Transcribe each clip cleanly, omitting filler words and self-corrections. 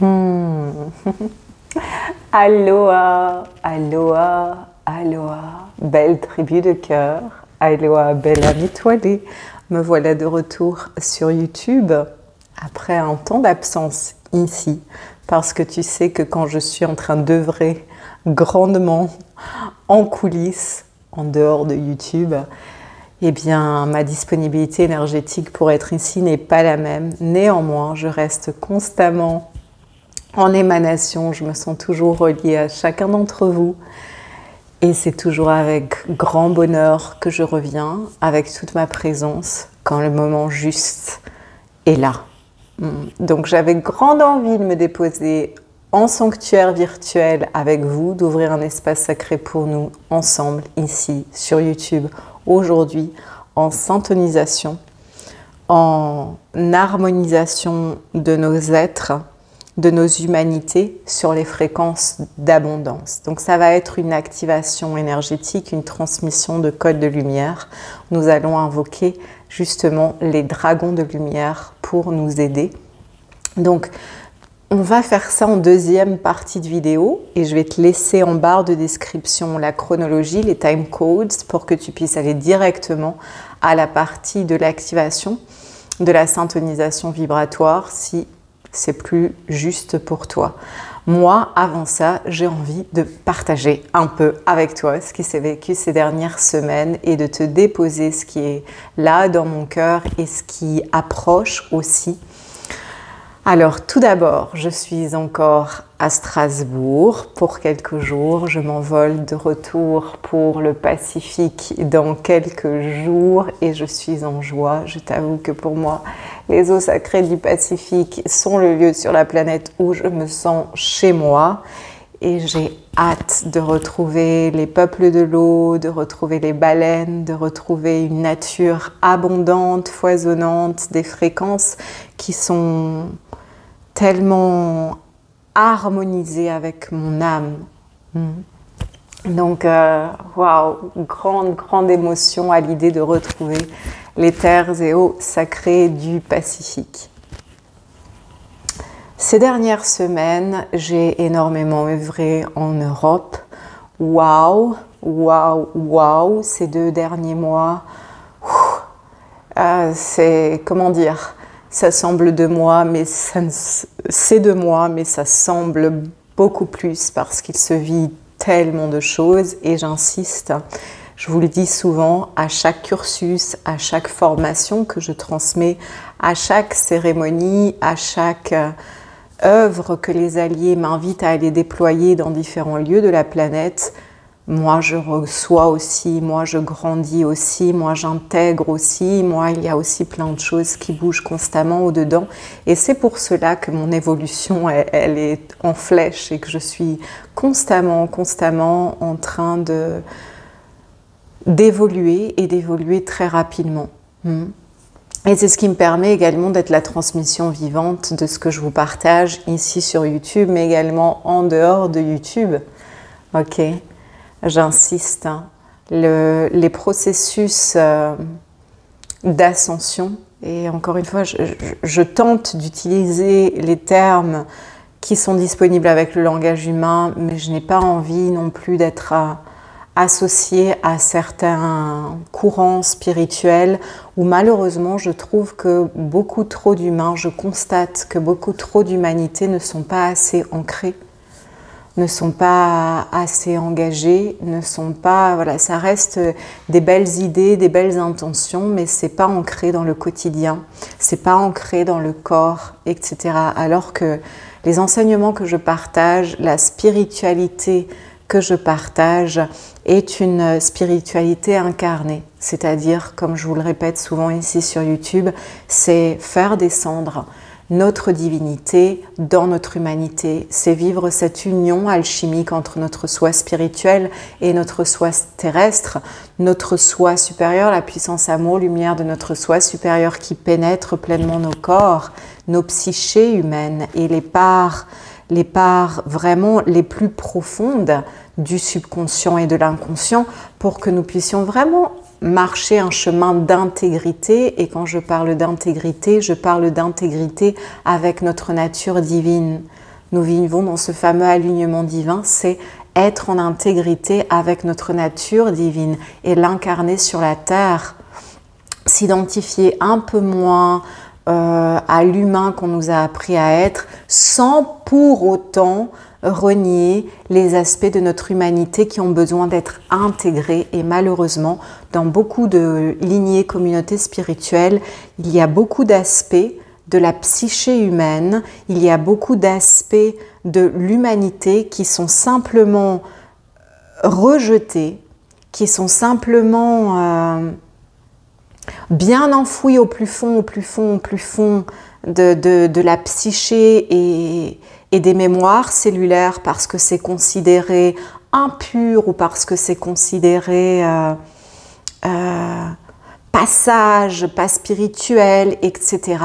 Hmm. Aloha, aloha, aloha, belle tribu de cœur, aloha, belle âme étoilée. Me voilà de retour sur YouTube après un temps d'absence ici, parce que tu sais que quand je suis en train d'œuvrer grandement en coulisses, en dehors de YouTube, eh bien, ma disponibilité énergétique pour être ici n'est pas la même. Néanmoins, je reste constamment en émanation, je me sens toujours reliée à chacun d'entre vous. Et c'est toujours avec grand bonheur que je reviens, avec toute ma présence, quand le moment juste est là. Donc j'avais grande envie de me déposer en sanctuaire virtuel avec vous, d'ouvrir un espace sacré pour nous ensemble, ici, sur YouTube, aujourd'hui, en syntonisation, en harmonisation de nos êtres, de nos humanités sur les fréquences d'abondance. Donc ça va être une activation énergétique, une transmission de codes de lumière. Nous allons invoquer justement les dragons de lumière pour nous aider. Donc on va faire ça en deuxième partie de vidéo et je vais te laisser en barre de description la chronologie, les time codes pour que tu puisses aller directement à la partie de l'activation de la syntonisation vibratoire si c'est plus juste pour toi. Moi, avant ça, j'ai envie de partager un peu avec toi ce qui s'est vécu ces dernières semaines et de te déposer ce qui est là dans mon cœur et ce qui approche aussi. Alors, tout d'abord, je suis encore à Strasbourg pour quelques jours. Je m'envole de retour pour le Pacifique dans quelques jours et je suis en joie. Je t'avoue que pour moi, les eaux sacrées du Pacifique sont le lieu sur la planète où je me sens chez moi. Et j'ai hâte de retrouver les peuples de l'eau, de retrouver les baleines, de retrouver une nature abondante, foisonnante, des fréquences qui sont tellement harmonisées avec mon âme. Donc, waouh, grande émotion à l'idée de retrouver les terres et eaux sacrées du Pacifique. Ces dernières semaines, j'ai énormément œuvré en Europe. Waouh, ces 2 derniers mois, c'est, comment dire, ça semble 2 mois, mais c'est 2 mois, mais ça semble beaucoup plus parce qu'il se vit tellement de choses et j'insiste, je vous le dis souvent, à chaque cursus, à chaque formation que je transmets, à chaque cérémonie, à chaque œuvre que les alliés m'invitent à aller déployer dans différents lieux de la planète, moi je reçois aussi, moi je grandis aussi, moi j'intègre aussi, moi il y a aussi plein de choses qui bougent constamment au-dedans et c'est pour cela que mon évolution elle est en flèche et que je suis constamment en train d'évoluer et d'évoluer très rapidement. Et c'est ce qui me permet également d'être la transmission vivante de ce que je vous partage ici sur YouTube mais également en dehors de YouTube. Ok. J'insiste, hein. Les processus d'ascension, et encore une fois, je tente d'utiliser les termes qui sont disponibles avec le langage humain, mais je n'ai pas envie non plus d'être associée à certains courants spirituels où malheureusement je trouve que beaucoup trop d'humains, je constate que beaucoup trop d'humanités ne sont pas assez ancrées, ne sont pas assez engagés, ne sont pas, voilà, ça reste des belles idées, des belles intentions, mais c'est pas ancré dans le quotidien, c'est pas ancré dans le corps, etc. Alors que les enseignements que je partage, la spiritualité que je partage est une spiritualité incarnée, c'est-à-dire, comme je vous le répète souvent ici sur YouTube, c'est faire descendre notre divinité dans notre humanité, c'est vivre cette union alchimique entre notre soi spirituel et notre soi terrestre, notre soi supérieur, la puissance amour, lumière de notre soi supérieur qui pénètre pleinement nos corps, nos psychés humaines et les parts vraiment les plus profondes du subconscient et de l'inconscient pour que nous puissions vraiment marcher un chemin d'intégrité. Et quand je parle d'intégrité, je parle d'intégrité avec notre nature divine. nous vivons dans ce fameux alignement divin, c'est être en intégrité avec notre nature divine et l'incarner sur la terre, s'identifier un peu moins à l'humain qu'on nous a appris à être, sans pour autant renier les aspects de notre humanité qui ont besoin d'être intégrés. Et malheureusement, dans beaucoup de lignées communautés spirituelles, il y a beaucoup d'aspects de la psyché humaine, il y a beaucoup d'aspects de l'humanité qui sont simplement rejetés, qui sont simplement bien enfouis au plus fond, au plus fond, au plus fond de la psyché et des mémoires cellulaires parce que c'est considéré impur ou parce que c'est considéré passage, pas spirituel, etc.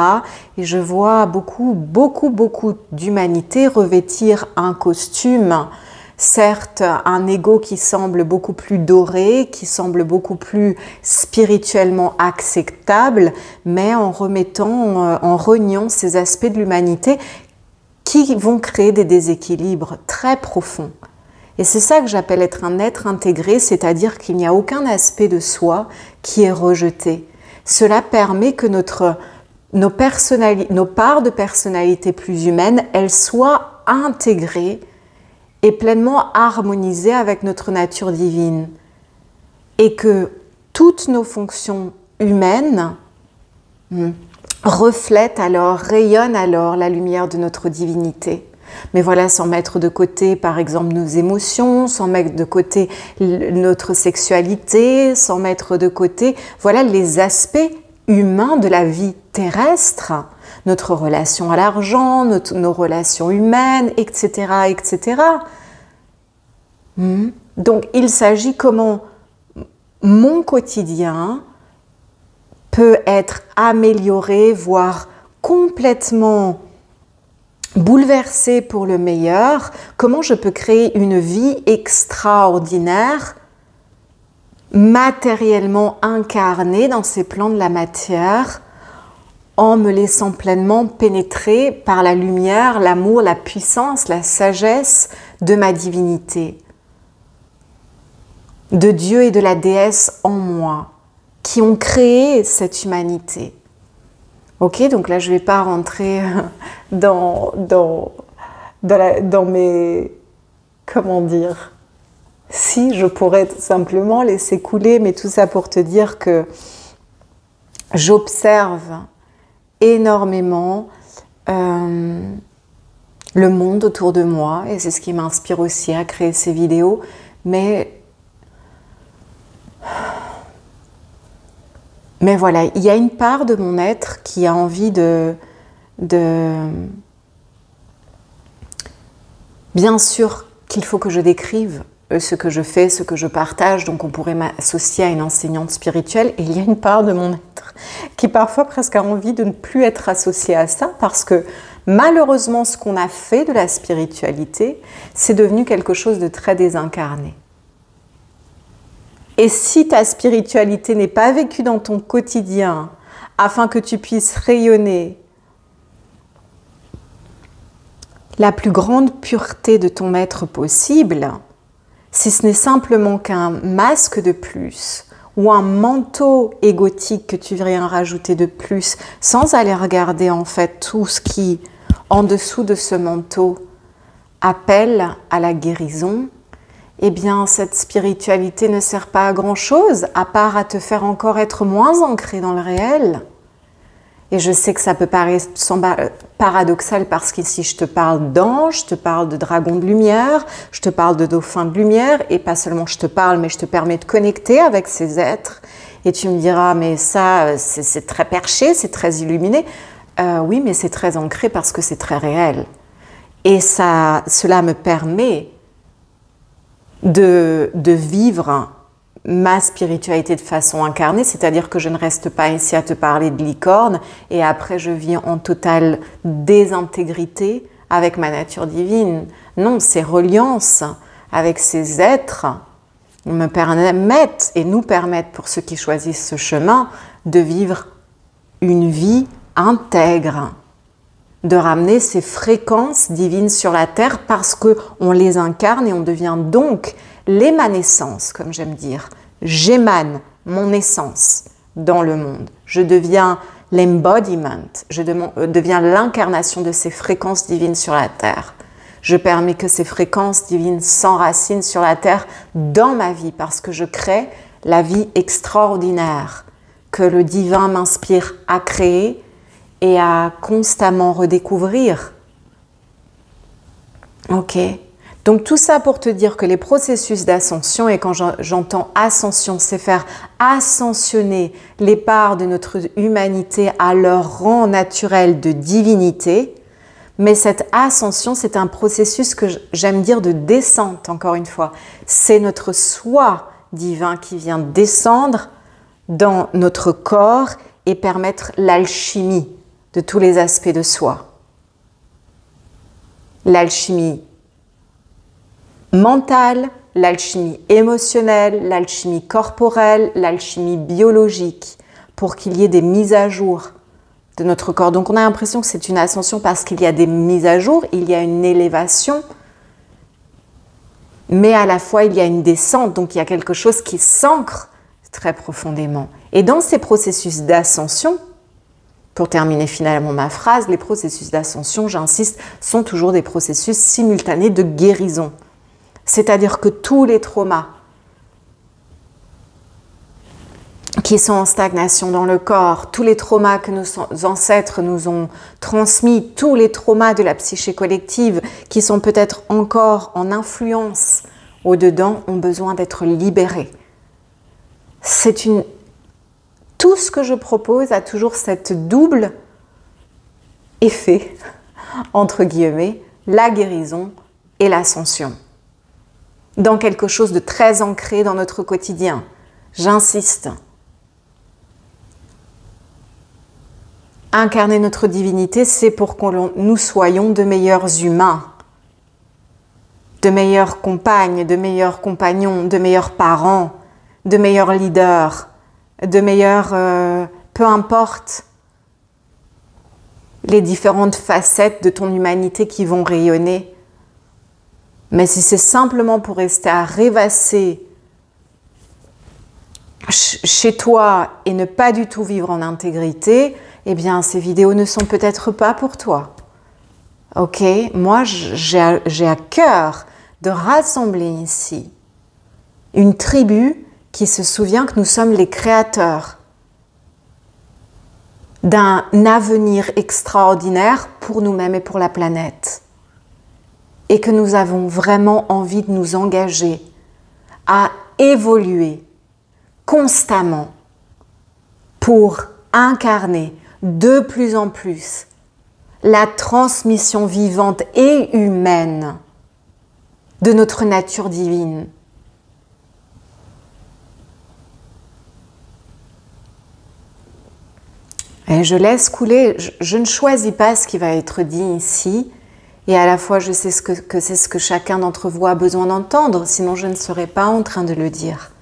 Et je vois beaucoup d'humanité revêtir un costume, certes un ego qui semble beaucoup plus doré, qui semble beaucoup plus spirituellement acceptable, mais en reniant ces aspects de l'humanité qui vont créer des déséquilibres très profonds. Et c'est ça que j'appelle être un être intégré, c'est-à-dire qu'il n'y a aucun aspect de soi qui est rejeté. Cela permet que nos parts de personnalité plus humaines, elles soient intégrées et pleinement harmonisées avec notre nature divine. Et que toutes nos fonctions humaines reflètent alors, rayonnent alors la lumière de notre divinité. Mais voilà, sans mettre de côté, par exemple, nos émotions, sans mettre de côté notre sexualité, sans mettre de côté, voilà, les aspects humains de la vie terrestre, notre relation à l'argent, nos relations humaines, etc., etc. Donc, il s'agit comment mon quotidien peut être amélioré, voire complètement bouleversé pour le meilleur, comment je peux créer une vie extraordinaire, matériellement incarnée dans ces plans de la matière, en me laissant pleinement pénétrer par la lumière, l'amour, la puissance, la sagesse de ma divinité, de Dieu et de la déesse en moi, qui ont créé cette humanité. Ok, donc là je ne vais pas rentrer dans mes... Comment dire? Si, je pourrais simplement laisser couler, mais tout ça pour te dire que j'observe énormément le monde autour de moi, et c'est ce qui m'inspire aussi à créer ces vidéos, mais voilà, il y a une part de mon être qui a envie Bien sûr qu'il faut que je décrive ce que je fais, ce que je partage, donc on pourrait m'associer à une enseignante spirituelle, et il y a une part de mon être qui parfois presque a envie de ne plus être associée à ça, parce que malheureusement ce qu'on a fait de la spiritualité, c'est devenu quelque chose de très désincarné. Et si ta spiritualité n'est pas vécue dans ton quotidien, afin que tu puisses rayonner la plus grande pureté de ton être possible, si ce n'est simplement qu'un masque de plus ou un manteau égotique que tu viens rajouter de plus, sans aller regarder en fait tout ce qui, en dessous de ce manteau, appelle à la guérison, eh bien, cette spiritualité ne sert pas à grand-chose, à part à te faire encore être moins ancré dans le réel. Et je sais que ça peut paraître paradoxal parce qu'ici, je te parle d'anges, je te parle de dragons de lumière, je te parle de dauphins de lumière, et pas seulement je te parle, mais je te permets de connecter avec ces êtres. Et tu me diras, mais ça, c'est très perché, c'est très illuminé. Oui, mais c'est très ancré parce que c'est très réel. Et cela me permet de vivre ma spiritualité de façon incarnée, c'est-à-dire que je ne reste pas ici à te parler de licorne et après je vis en totale désintégrité avec ma nature divine. Non, ces reliances avec ces êtres me permettent et nous permettent, pour ceux qui choisissent ce chemin, de vivre une vie intègre. de ramener ces fréquences divines sur la Terre parce qu'on les incarne et on devient donc l'émanescence, comme j'aime dire. J'émane mon essence dans le monde. Je deviens l'embodiment, je deviens l'incarnation de ces fréquences divines sur la Terre. Je permets que ces fréquences divines s'enracinent sur la Terre dans ma vie parce que je crée la vie extraordinaire que le divin m'inspire à créer et à constamment redécouvrir. Ok. Donc tout ça pour te dire que les processus d'ascension, et quand j'entends ascension, c'est faire ascensionner les parts de notre humanité à leur rang naturel de divinité. Mais cette ascension, c'est un processus que j'aime dire de descente, encore une fois. C'est notre soi divin qui vient descendre dans notre corps et permettre l'alchimie de tous les aspects de soi. L'alchimie mentale, l'alchimie émotionnelle, l'alchimie corporelle, l'alchimie biologique, pour qu'il y ait des mises à jour de notre corps. Donc on a l'impression que c'est une ascension parce qu'il y a des mises à jour, il y a une élévation, mais à la fois il y a une descente, donc il y a quelque chose qui s'ancre très profondément. Et dans ces processus d'ascension, pour terminer finalement ma phrase, les processus d'ascension, j'insiste, sont toujours des processus simultanés de guérison. C'est-à-dire que tous les traumas qui sont en stagnation dans le corps, tous les traumas que nos ancêtres nous ont transmis, tous les traumas de la psyché collective qui sont peut-être encore en influence au-dedans, ont besoin d'être libérés. Tout ce que je propose a toujours cette double effet, entre guillemets, la guérison et l'ascension, dans quelque chose de très ancré dans notre quotidien. J'insiste. Incarner notre divinité, c'est pour que nous soyons de meilleurs humains, de meilleures compagnes, de meilleurs compagnons, de meilleurs parents, de meilleurs leaders, de meilleurs... peu importe les différentes facettes de ton humanité qui vont rayonner. Mais si c'est simplement pour rester à rêvasser chez toi et ne pas du tout vivre en intégrité, eh bien ces vidéos ne sont peut-être pas pour toi. Ok, moi j'ai à cœur de rassembler ici une tribu qui se souvient que nous sommes les créateurs d'un avenir extraordinaire pour nous-mêmes et pour la planète. Et que nous avons vraiment envie de nous engager à évoluer constamment pour incarner de plus en plus la transmission vivante et humaine de notre nature divine. Et je laisse couler, je ne choisis pas ce qui va être dit ici, et à la fois je sais que c'est ce que chacun d'entre vous a besoin d'entendre, sinon je ne serais pas en train de le dire.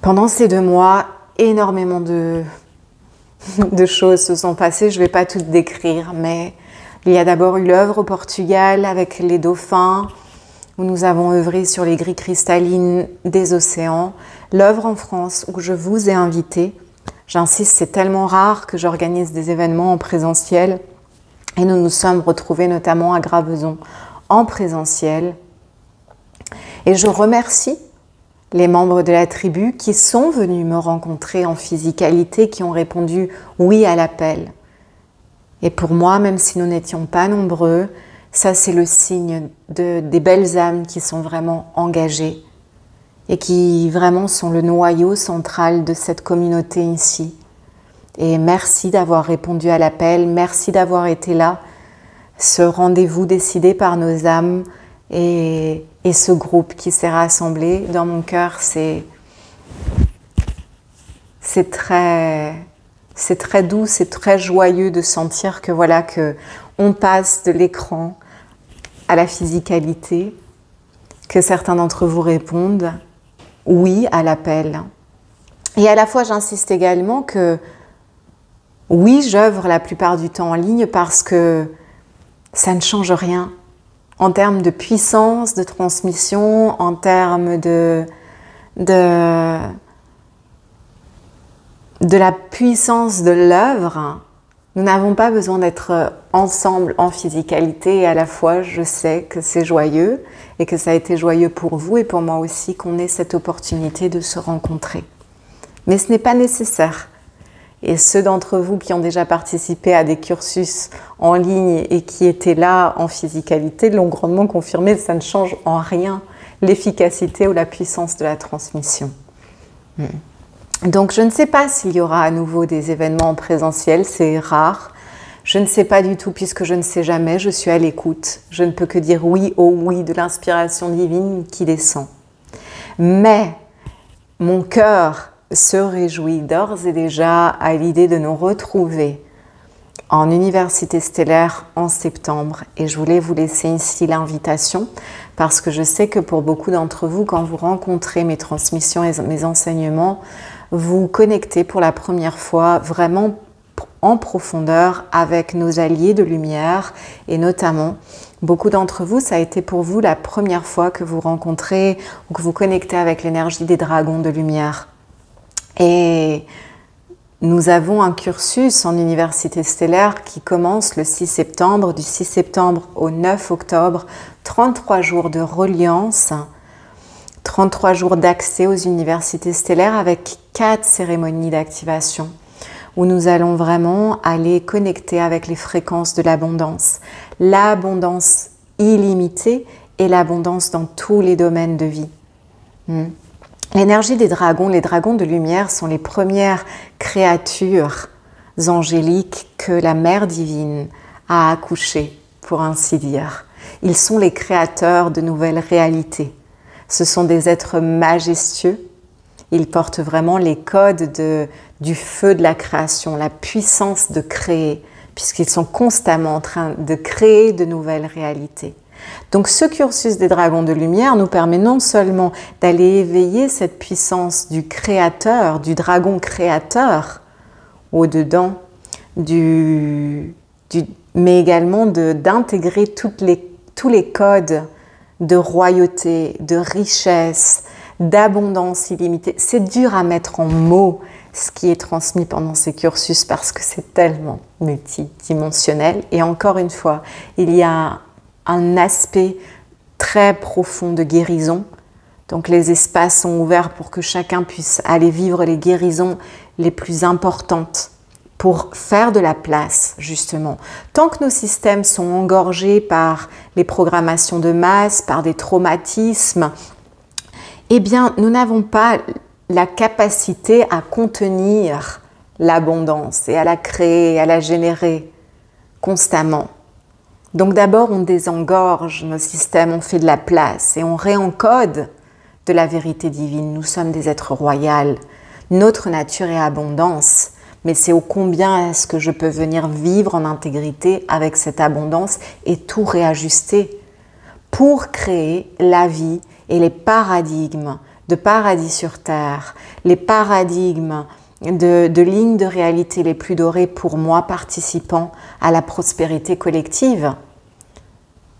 Pendant ces 2 mois, énormément de choses se sont passées, je ne vais pas toutes décrire, mais il y a d'abord eu l'œuvre au Portugal avec les dauphins, où nous avons œuvré sur les grilles cristallines des océans, l'œuvre en France où je vous ai invité. J'insiste, c'est tellement rare que j'organise des événements en présentiel et nous nous sommes retrouvés notamment à Graveson en présentiel. Et je remercie les membres de la tribu qui sont venus me rencontrer en physicalité, qui ont répondu oui à l'appel. Et pour moi, même si nous n'étions pas nombreux, ça, c'est le signe des belles âmes qui sont vraiment engagées et qui vraiment sont le noyau central de cette communauté ici. Et merci d'avoir répondu à l'appel, merci d'avoir été là. Ce rendez-vous décidé par nos âmes et ce groupe qui s'est rassemblé dans mon cœur, c'est très doux, c'est très joyeux de sentir que voilà, que on passe de l'écran à la physicalité, que certains d'entre vous répondent oui à l'appel. Et à la fois, j'insiste également que Oui, j'œuvre la plupart du temps en ligne parce que ça ne change rien en termes de puissance, de transmission, en termes de la puissance de l'œuvre. Nous n'avons pas besoin d'être ensemble en physicalité et à la fois je sais que c'est joyeux et que ça a été joyeux pour vous et pour moi aussi qu'on ait cette opportunité de se rencontrer. Mais ce n'est pas nécessaire. Et ceux d'entre vous qui ont déjà participé à des cursus en ligne et qui étaient là en physicalité l'ont grandement confirmé, ça ne change en rien l'efficacité ou la puissance de la transmission. Donc je ne sais pas s'il y aura à nouveau des événements en présentiel, c'est rare. Je ne sais pas du tout puisque je ne sais jamais, je suis à l'écoute. Je ne peux que dire oui au oui de l'inspiration divine qui descend. Mais mon cœur se réjouit d'ores et déjà à l'idée de nous retrouver en Université Stellaire en septembre. Et je voulais vous laisser ici l'invitation parce que je sais que pour beaucoup d'entre vous, quand vous rencontrez mes transmissions et mes enseignements, vous connectez pour la première fois vraiment en profondeur avec nos alliés de lumière et notamment beaucoup d'entre vous, ça a été pour vous la première fois que vous rencontrez ou que vous connectez avec l'énergie des dragons de lumière. Et nous avons un cursus en Université Stellaire qui commence le 6 septembre, du 6 septembre au 9 octobre, 33 jours de reliance, 33 jours d'accès aux universités stellaires avec 4 cérémonies d'activation où nous allons vraiment aller connecter avec les fréquences de l'abondance illimitée et l'abondance dans tous les domaines de vie. L'énergie des dragons, les dragons de lumière sont les premières créatures angéliques que la Mère divine a accouchées, pour ainsi dire. Ils sont les créateurs de nouvelles réalités. Ce sont des êtres majestueux. Ils portent vraiment les codes du feu de la création, la puissance de créer, puisqu'ils sont constamment en train de créer de nouvelles réalités. Donc ce cursus des dragons de lumière nous permet non seulement d'aller éveiller cette puissance du créateur, du dragon créateur au-dedans, mais également d'intégrer tous les codes de royauté, de richesse, d'abondance illimitée. C'est dur à mettre en mots ce qui est transmis pendant ces cursus parce que c'est tellement multidimensionnel. Et encore une fois, il y a un aspect très profond de guérison. Donc les espaces sont ouverts pour que chacun puisse aller vivre les guérisons les plus importantes pour faire de la place, justement. Tant que nos systèmes sont engorgés par les programmations de masse, par des traumatismes, eh bien, nous n'avons pas la capacité à contenir l'abondance et à la créer, à la générer constamment. Donc d'abord, on désengorge nos systèmes, on fait de la place et on réencode de la vérité divine. Nous sommes des êtres royaux. Notre nature est abondance, mais c'est ô combien est-ce que je peux venir vivre en intégrité avec cette abondance et tout réajuster pour créer la vie et les paradigmes de paradis sur terre, les paradigmes de lignes de réalité les plus dorées pour moi, participant à la prospérité collective.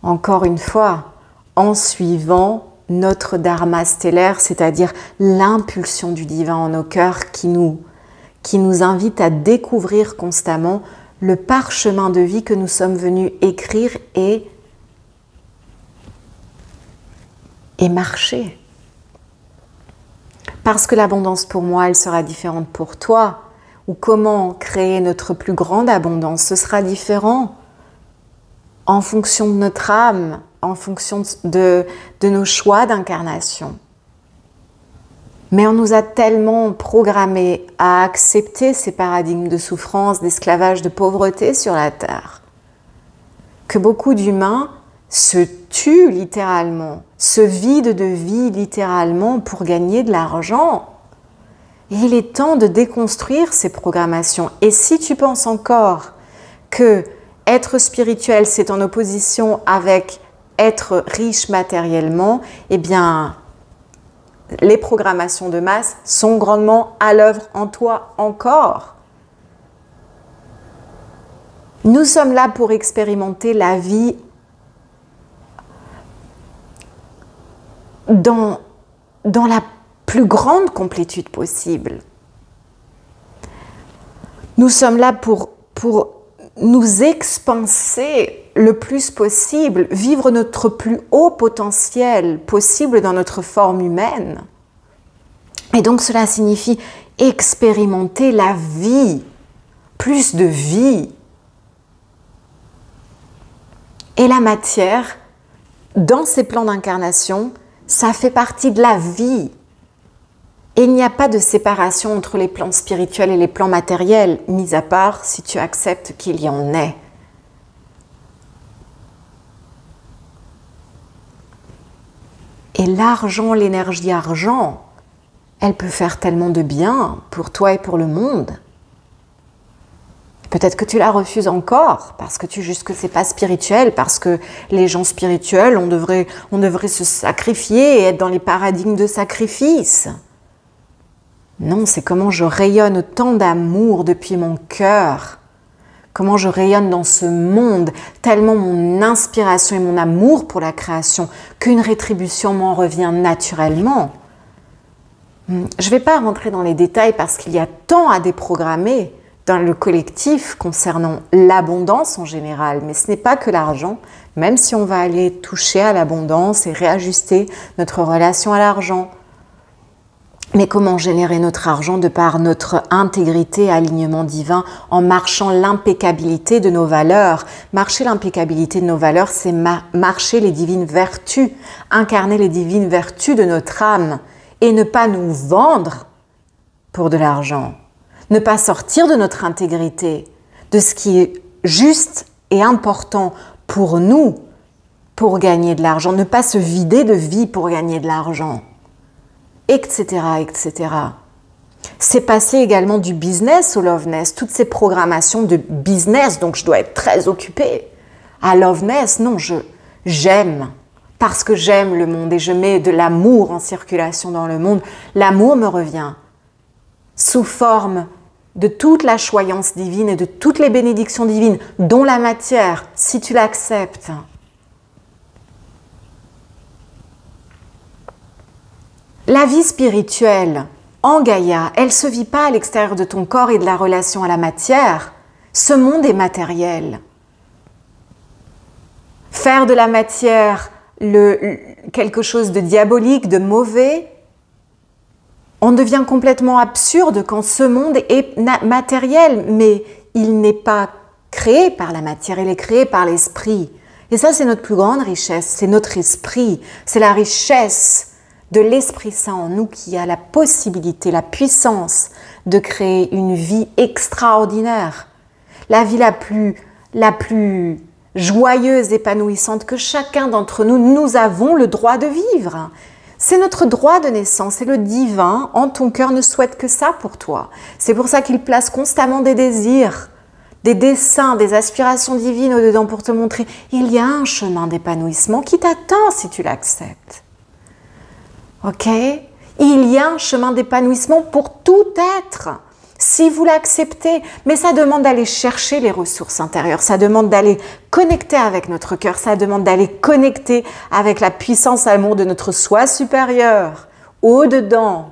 Encore une fois, en suivant notre dharma stellaire, c'est-à-dire l'impulsion du divin en nos cœurs qui nous invite à découvrir constamment le parchemin de vie que nous sommes venus écrire et marcher. Parce que l'abondance pour moi, elle sera différente pour toi. Ou comment créer notre plus grande abondance, ce sera différent en fonction de notre âme, en fonction de nos choix d'incarnation. Mais on nous a tellement programmés à accepter ces paradigmes de souffrance, d'esclavage, de pauvreté sur la terre, que beaucoup d'humains se tuent littéralement, se vident de vie littéralement pour gagner de l'argent. Et il est temps de déconstruire ces programmations. Et si tu penses encore que être spirituel, c'est en opposition avec être riche matériellement, eh bien, les programmations de masse sont grandement à l'œuvre en toi encore. Nous sommes là pour expérimenter la vie dans la plus grande complétude possible. Nous sommes là pour nous expanser le plus possible, vivre notre plus haut potentiel possible dans notre forme humaine. Et donc cela signifie expérimenter la vie, plus de vie. Et la matière, dans ces plans d'incarnation, ça fait partie de la vie. Et il n'y a pas de séparation entre les plans spirituels et les plans matériels, mis à part si tu acceptes qu'il y en ait. Et l'argent, l'énergie argent, elle peut faire tellement de bien pour toi et pour le monde. Peut-être que tu la refuses encore parce que tu juges que c'est pas spirituel, parce que les gens spirituels, on devrait se sacrifier et être dans les paradigmes de sacrifice. Non, c'est comment je rayonne autant d'amour depuis mon cœur, comment je rayonne dans ce monde, tellement mon inspiration et mon amour pour la création qu'une rétribution m'en revient naturellement. Je ne vais pas rentrer dans les détails parce qu'il y a tant à déprogrammer dans le collectif concernant l'abondance en général, mais ce n'est pas que l'argent, même si on va aller toucher à l'abondance et réajuster notre relation à l'argent. Mais comment générer notre argent de par notre intégrité, alignement divin, en marchant l'impeccabilité de nos valeurs. Marcher l'impeccabilité de nos valeurs, c'est marcher les divines vertus, incarner les divines vertus de notre âme et ne pas nous vendre pour de l'argent. Ne pas sortir de notre intégrité, de ce qui est juste et important pour nous, pour gagner de l'argent. Ne pas se vider de vie pour gagner de l'argent, etc., etc. C'est passer également du business au loveness, toutes ces programmations de business, donc je dois être très occupée, à loveness, non, j'aime, parce que j'aime le monde et je mets de l'amour en circulation dans le monde. L'amour me revient sous forme de toute la choyance divine et de toutes les bénédictions divines, dont la matière, si tu l'acceptes. La vie spirituelle en Gaïa, elle ne se vit pas à l'extérieur de ton corps et de la relation à la matière. Ce monde est matériel. Faire de la matière quelque chose de diabolique, de mauvais, on devient complètement absurde quand ce monde est matériel, mais il n'est pas créé par la matière, il est créé par l'esprit. Et ça, c'est notre plus grande richesse, c'est notre esprit, c'est la richesse de l'Esprit Saint en nous qui a la possibilité, la puissance de créer une vie extraordinaire. La vie la plus joyeuse, épanouissante que chacun d'entre nous, nous avons le droit de vivre. C'est notre droit de naissance et le divin en ton cœur ne souhaite que ça pour toi. C'est pour ça qu'il place constamment des désirs, des desseins, des aspirations divines au-dedans pour te montrer il y a un chemin d'épanouissement qui t'attend si tu l'acceptes. Ok? Il y a un chemin d'épanouissement pour tout être, si vous l'acceptez. Mais ça demande d'aller chercher les ressources intérieures, ça demande d'aller connecter avec notre cœur, ça demande d'aller connecter avec la puissance amour de notre soi supérieur, au-dedans.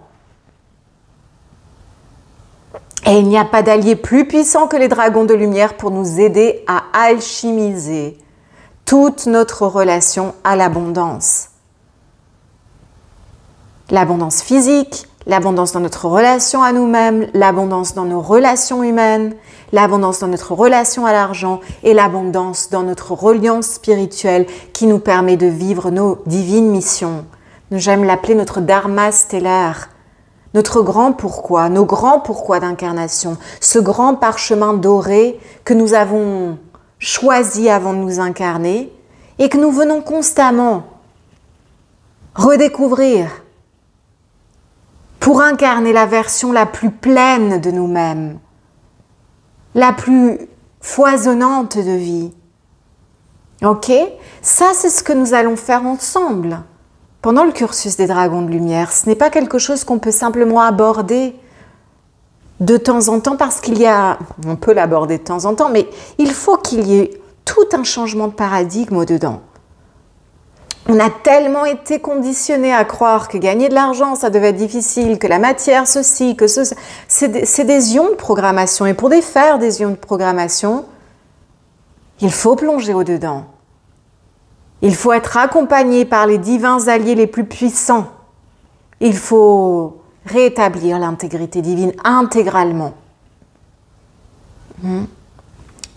Et il n'y a pas d'allié plus puissant que les dragons de lumière pour nous aider à alchimiser toute notre relation à l'abondance. L'abondance physique, l'abondance dans notre relation à nous-mêmes, l'abondance dans nos relations humaines, l'abondance dans notre relation à l'argent et l'abondance dans notre reliance spirituelle qui nous permet de vivre nos divines missions. J'aime l'appeler notre dharma stellaire, notre grand pourquoi, nos grands pourquoi d'incarnation, ce grand parchemin doré que nous avons choisi avant de nous incarner et que nous venons constamment redécouvrir pour incarner la version la plus pleine de nous-mêmes, la plus foisonnante de vie. Ok? Ça, c'est ce que nous allons faire ensemble pendant le cursus des dragons de lumière. Ce n'est pas quelque chose qu'on peut simplement aborder de temps en temps, parce qu'il y a, on peut l'aborder de temps en temps, mais il faut qu'il y ait tout un changement de paradigme au-dedans. On a tellement été conditionnés à croire que gagner de l'argent, ça devait être difficile, que la matière, ceci, que ceci. C'est des ions de programmation. Et pour défaire des ions de programmation, il faut plonger au-dedans. Il faut être accompagné par les divins alliés les plus puissants. Il faut rétablir l'intégrité divine intégralement.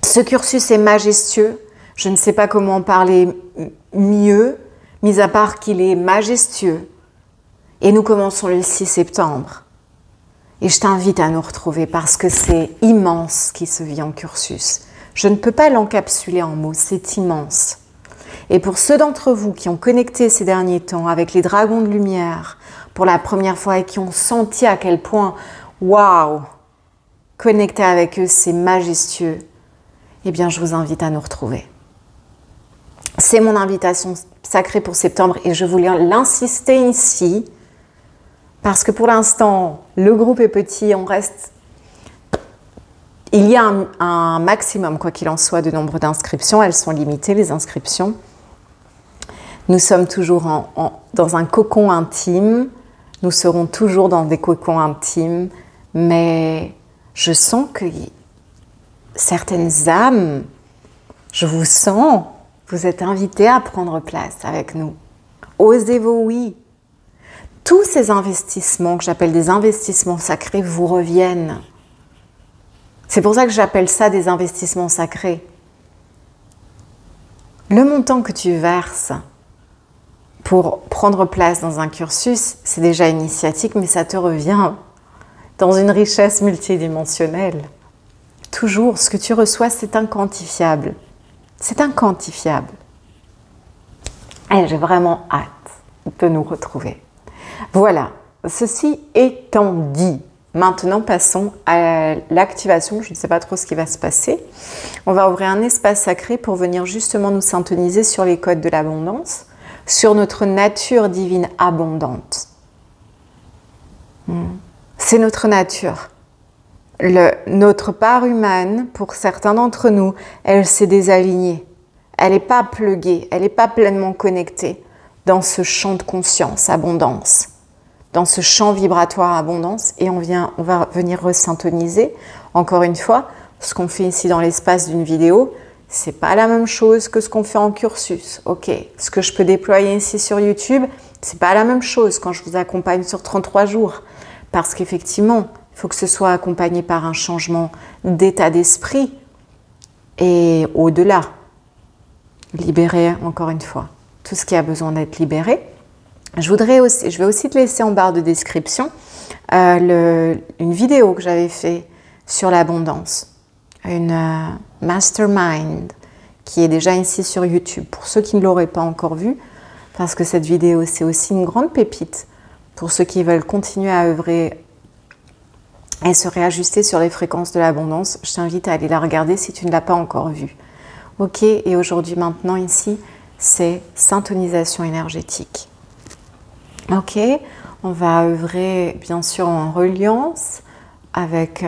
Ce cursus est majestueux. Je ne sais pas comment en parler mieux, mis à part qu'il est majestueux. Et nous commençons le 6 septembre. Et je t'invite à nous retrouver parce que c'est immense qui se vit en cursus. Je ne peux pas l'encapsuler en mots, c'est immense. Et pour ceux d'entre vous qui ont connecté ces derniers temps avec les dragons de lumière pour la première fois et qui ont senti à quel point, waouh, connecter avec eux, c'est majestueux, eh bien, je vous invite à nous retrouver. C'est mon invitation sacrée pour septembre et je voulais l'insister ici parce que pour l'instant, le groupe est petit, on reste... Il y a un maximum, quoi qu'il en soit, de nombre d'inscriptions. Elles sont limitées, les inscriptions. Nous sommes toujours dans un cocon intime. Nous serons toujours dans des cocons intimes. Mais je sens que certaines âmes, je vous sens, vous êtes invités à prendre place avec nous. Osez vos oui. Tous ces investissements que j'appelle des investissements sacrés vous reviennent. C'est pour ça que j'appelle ça des investissements sacrés. Le montant que tu verses pour prendre place dans un cursus, c'est déjà initiatique, mais ça te revient dans une richesse multidimensionnelle. Toujours, ce que tu reçois, c'est inquantifiable. C'est inquantifiable. Et j'ai vraiment hâte de nous retrouver. Voilà, ceci étant dit, maintenant, passons à l'activation. Je ne sais pas trop ce qui va se passer. On va ouvrir un espace sacré pour venir justement nous syntoniser sur les codes de l'abondance, sur notre nature divine abondante. C'est notre nature. Notre part humaine, pour certains d'entre nous, elle s'est désalignée. Elle n'est pas pluguée, elle n'est pas pleinement connectée dans ce champ de conscience, abondance. Dans ce champ vibratoire abondance et on va venir resyntoniser. Encore une fois, ce qu'on fait ici dans l'espace d'une vidéo, c'est pas la même chose que ce qu'on fait en cursus. Ok, ce que je peux déployer ici sur YouTube, c'est pas la même chose quand je vous accompagne sur 33 jours. Parce qu'effectivement, il faut que ce soit accompagné par un changement d'état d'esprit et au-delà. Libérer, encore une fois, tout ce qui a besoin d'être libéré. Je vais aussi te laisser en barre de description une vidéo que j'avais fait sur l'abondance, une mastermind qui est déjà ici sur YouTube. Pour ceux qui ne l'auraient pas encore vue, parce que cette vidéo, c'est aussi une grande pépite pour ceux qui veulent continuer à œuvrer et se réajuster sur les fréquences de l'abondance. Je t'invite à aller la regarder si tu ne l'as pas encore vue. Ok, et aujourd'hui, maintenant, ici, c'est syntonisation énergétique. Ok, on va œuvrer bien sûr en reliance avec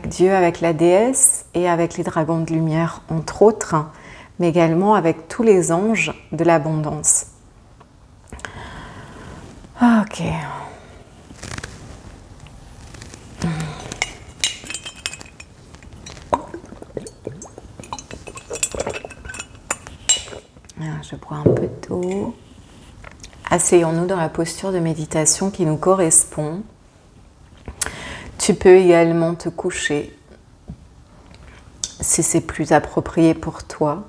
Dieu, avec la déesse et avec les dragons de lumière, entre autres, mais également avec tous les anges de l'abondance. Ok. Je bois un peu d'eau. Asseyons-nous dans la posture de méditation qui nous correspond. Tu peux également te coucher si c'est plus approprié pour toi.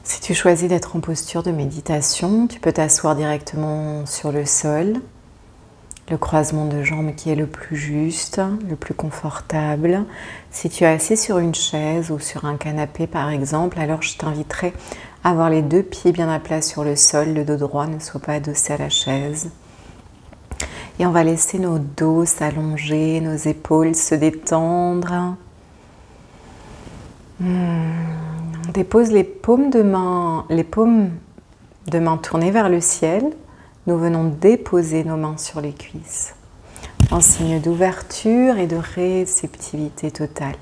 Si tu choisis d'être en posture de méditation, tu peux t'asseoir directement sur le sol, le croisement de jambes qui est le plus juste, le plus confortable. Si tu es assis sur une chaise ou sur un canapé par exemple, alors je t'inviterai à avoir les deux pieds bien à plat sur le sol, le dos droit ne soit pas adossé à la chaise. Et on va laisser nos dos s'allonger, nos épaules se détendre. On dépose les paumes de main tournées vers le ciel. Nous venons déposer nos mains sur les cuisses. en signe d'ouverture et de réceptivité totale.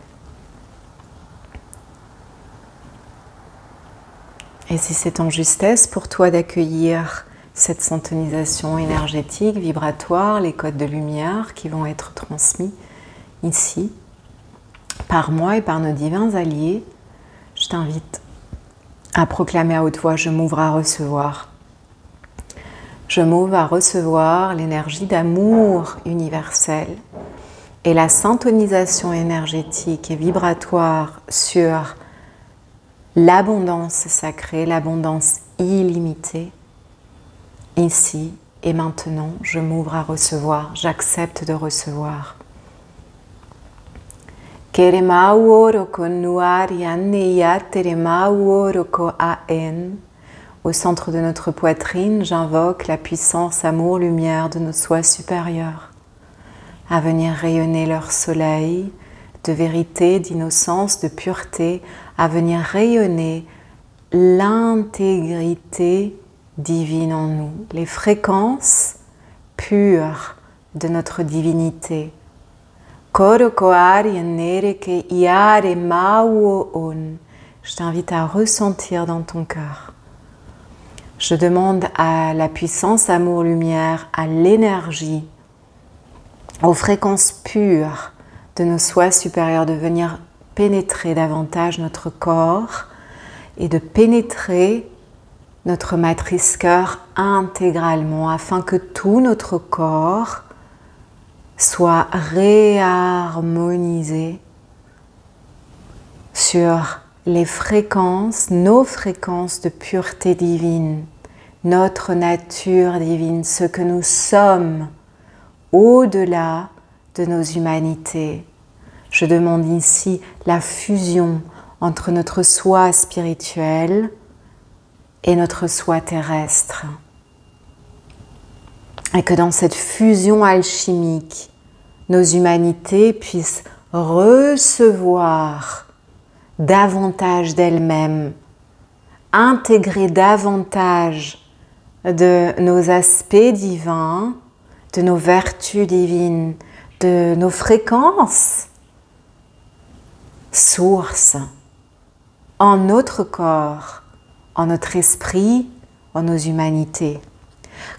Et si c'est en justesse pour toi d'accueillir cette syntonisation énergétique, vibratoire, les codes de lumière qui vont être transmis ici, par moi et par nos divins alliés, je t'invite à proclamer à haute voix, je m'ouvre à recevoir. Je m'ouvre à recevoir l'énergie d'amour universel et la syntonisation énergétique et vibratoire sur l'abondance sacrée, l'abondance illimitée. Ici et maintenant, je m'ouvre à recevoir, j'accepte de recevoir. Au centre de notre poitrine, j'invoque la puissance, amour, lumière de nos soi supérieurs, à venir rayonner leur soleil de vérité, d'innocence, de pureté, à venir rayonner l'intégrité divine en nous, les fréquences pures de notre divinité. Je t'invite à ressentir dans ton cœur. Je demande à la puissance, amour, lumière, à l'énergie, aux fréquences pures de nos soi supérieurs de venir pénétrer davantage notre corps et de pénétrer notre matrice cœur intégralement afin que tout notre corps soit réharmonisé sur les fréquences, nos fréquences de pureté divine, notre nature divine, ce que nous sommes au-delà de nos humanités. Je demande ici la fusion entre notre soi spirituel et notre soi terrestre. Et que dans cette fusion alchimique, nos humanités puissent recevoir davantage d'elles-mêmes, intégrer davantage de nos aspects divins, de nos vertus divines, de nos fréquences, sources, en notre corps, en notre esprit, en nos humanités.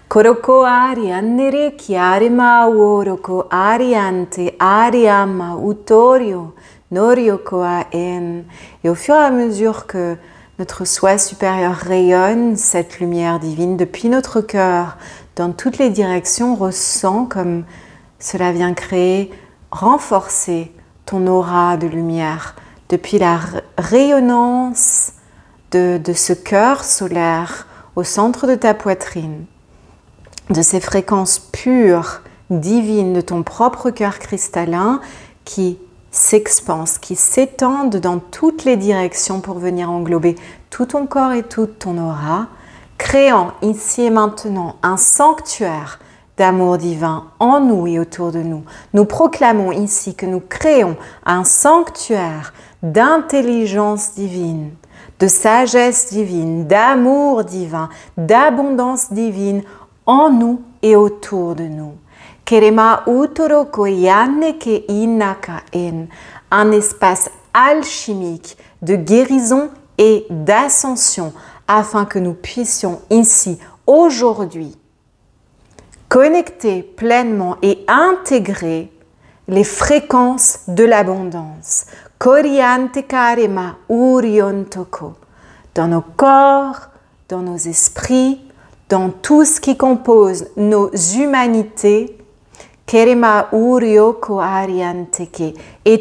Koroko arianere chiarema woroko ariante ariama utorio norioko en. Et au fur et à mesure que notre soi supérieur rayonne cette lumière divine depuis notre cœur dans toutes les directions, ressens comme cela vient créer, renforcer ton aura de lumière depuis la rayonnance de ce cœur solaire au centre de ta poitrine, de ces fréquences pures, divines de ton propre cœur cristallin qui s'expansent, qui s'étendent dans toutes les directions pour venir englober tout ton corps et toute ton aura, créant ici et maintenant un sanctuaire d'amour divin en nous et autour de nous. Nous proclamons ici que nous créons un sanctuaire d'intelligence divine, de sagesse divine, d'amour divin, d'abondance divine en nous et autour de nous. Un espace alchimique de guérison et d'ascension afin que nous puissions ici, aujourd'hui, connecter pleinement et intégrer les fréquences de l'abondance. Dans nos corps, dans nos esprits, dans tout ce qui compose nos humanités, et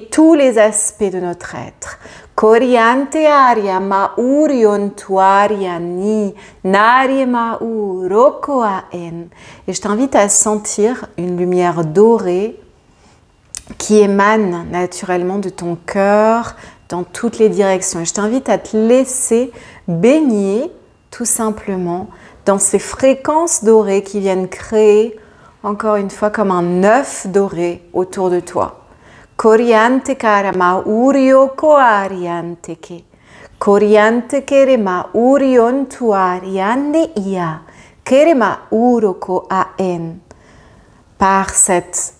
tous les aspects de notre être. Et je t'invite à sentir une lumière dorée qui émane naturellement de ton cœur dans toutes les directions. Et je t'invite à te laisser baigner tout simplement dans ces fréquences dorées qui viennent créer encore une fois comme un œuf doré autour de toi. Coriante karama urio koariante ke. Coriante kerema urion tuariane ia. Kerema uroko aen. Par cette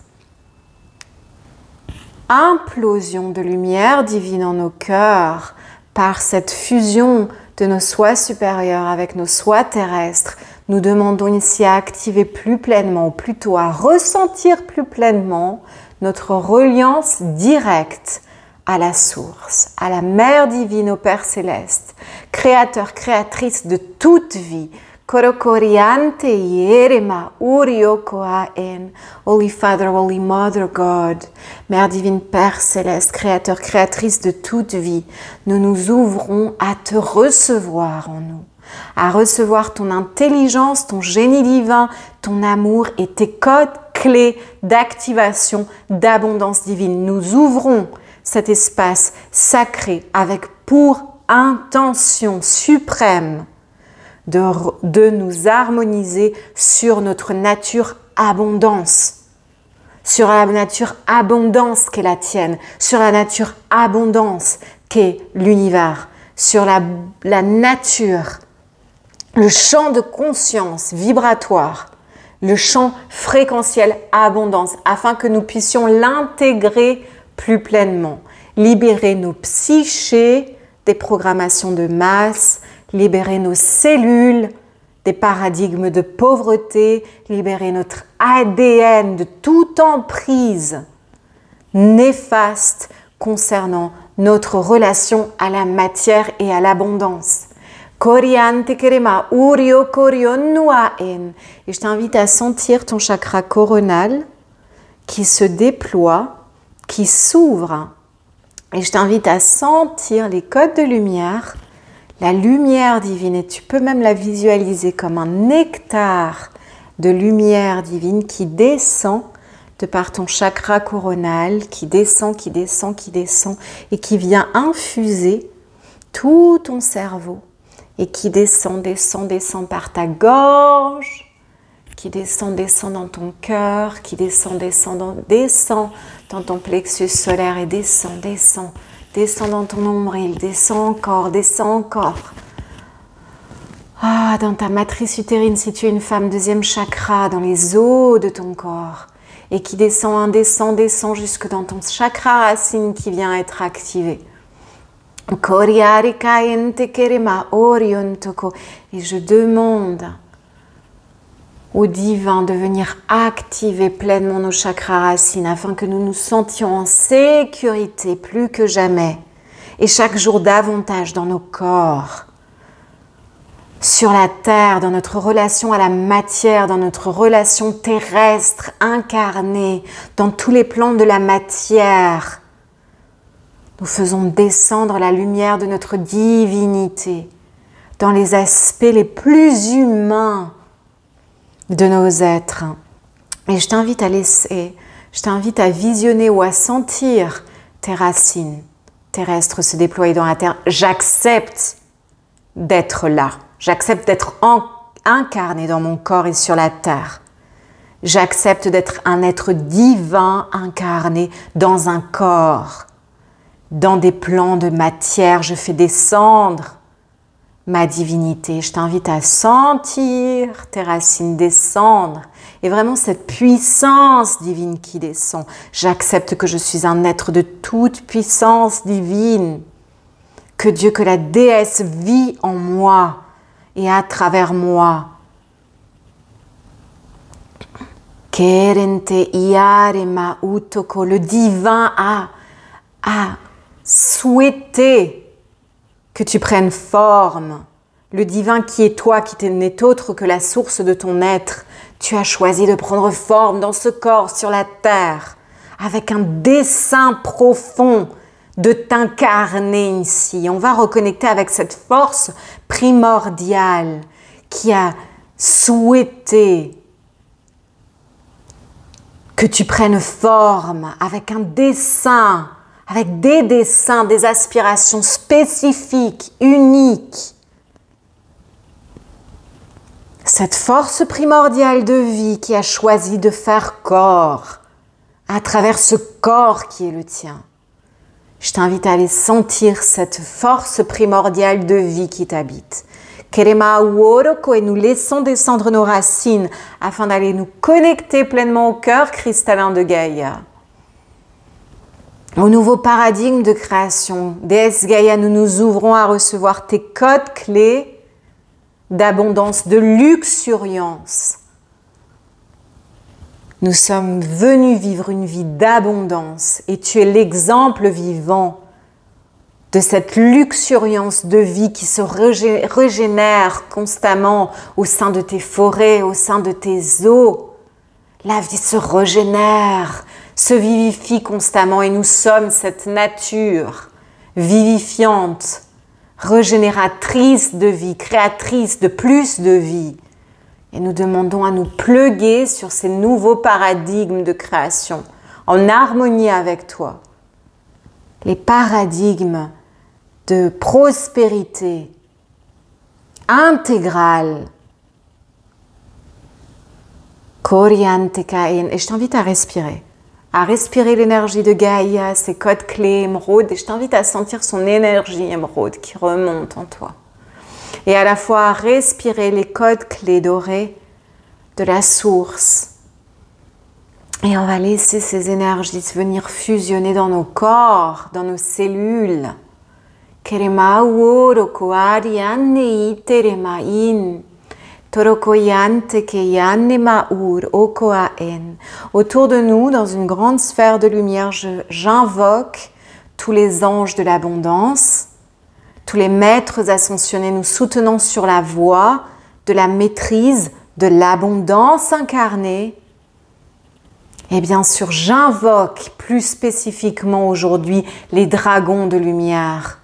implosion de lumière divine en nos cœurs, par cette fusion de nos soies supérieures avec nos soies terrestres, nous demandons ici à activer plus pleinement, ou plutôt à ressentir plus pleinement notre reliance directe à la source, à la Mère divine, au Père céleste, créateur, créatrice de toute vie. Korokoriante yerema uriokoaen, Holy Father, Holy Mother God, Mère divine, Père céleste, créateur, créatrice de toute vie, nous nous ouvrons à te recevoir en nous, à recevoir ton intelligence, ton génie divin, ton amour et tes codes clés d'activation, d'abondance divine. Nous ouvrons cet espace sacré avec pour intention suprême de nous harmoniser sur notre nature abondance, sur la nature abondance qu'est la tienne, sur la nature abondance qu'est l'univers, sur la nature, le champ de conscience vibratoire, le champ fréquentiel abondance, afin que nous puissions l'intégrer plus pleinement, libérer nos psychés des programmations de masse, libérer nos cellules des paradigmes de pauvreté, libérer notre ADN de toute emprise néfaste concernant notre relation à la matière et à l'abondance. Koriante kerema urio korionnuaen. Et je t'invite à sentir ton chakra coronal qui se déploie, qui s'ouvre. Et je t'invite à sentir les codes de lumière, la lumière divine, et tu peux même la visualiser comme un nectar de lumière divine qui descend de par ton chakra coronal, qui descend, qui descend, qui descend, et qui vient infuser tout ton cerveau, et qui descend, descend, descend par ta gorge, qui descend, descend dans ton cœur, qui descend, descend, descend dans ton plexus solaire, et descend, descend, descend dans ton nombril, descend encore, descend encore. Ah, dans ta matrice utérine, si tu es une femme, deuxième chakra, dans les os de ton corps, et qui descend, descend, descend jusque dans ton chakra racine qui vient être activé. Et je demande au divin de venir activer pleinement nos chakras racines afin que nous nous sentions en sécurité plus que jamais et chaque jour davantage dans nos corps, sur la terre, dans notre relation à la matière, dans notre relation terrestre, incarnée, dans tous les plans de la matière. Nous faisons descendre la lumière de notre divinité dans les aspects les plus humains de nos êtres. Et je t'invite à visionner ou à sentir tes racines terrestres se déployer dans la terre. J'accepte d'être là. J'accepte d'être incarné dans mon corps et sur la terre. J'accepte d'être un être divin incarné dans un corps. Dans des plans de matière, je fais descendre ma divinité. Je t'invite à sentir tes racines descendre et vraiment cette puissance divine qui descend. J'accepte que je suis un être de toute puissance divine, que Dieu, que la déesse vit en moi et à travers moi. Kerente iarema utoko, le divin a souhaité que tu prennes forme. Le divin qui est toi, qui n'est autre que la source de ton être, tu as choisi de prendre forme dans ce corps sur la terre, avec un dessein profond de t'incarner ici. On va reconnecter avec cette force primordiale qui a souhaité que tu prennes forme avec un dessein, avec des desseins, des aspirations spécifiques, uniques. Cette force primordiale de vie qui a choisi de faire corps à travers ce corps qui est le tien. Je t'invite à aller sentir cette force primordiale de vie qui t'habite. Kerema Uoroko, et nous laissons descendre nos racines afin d'aller nous connecter pleinement au cœur cristallin de Gaïa. au nouveau paradigme de création. Déesse Gaïa, nous nous ouvrons à recevoir tes codes clés d'abondance, de luxuriance. Nous sommes venus vivre une vie d'abondance et tu es l'exemple vivant de cette luxuriance de vie qui se régénère constamment au sein de tes forêts, au sein de tes eaux. La vie se régénère, se vivifie constamment et nous sommes cette nature vivifiante, régénératrice de vie, créatrice de plus de vie. Et nous demandons à nous pluguer sur ces nouveaux paradigmes de création, en harmonie avec toi. Les paradigmes de prospérité intégrale. Et je t'invite à respirer l'énergie de Gaïa, ses codes clés émeraude, et je t'invite à sentir son énergie émeraude qui remonte en toi. Et à la fois à respirer les codes clés dorés de la source. Et on va laisser ces énergies venir fusionner dans nos corps, dans nos cellules. Autour de nous, dans une grande sphère de lumière, j'invoque tous les anges de l'abondance, tous les maîtres ascensionnés nous soutenant sur la voie de la maîtrise, de l'abondance incarnée. Et bien sûr, j'invoque plus spécifiquement aujourd'hui les dragons de lumière.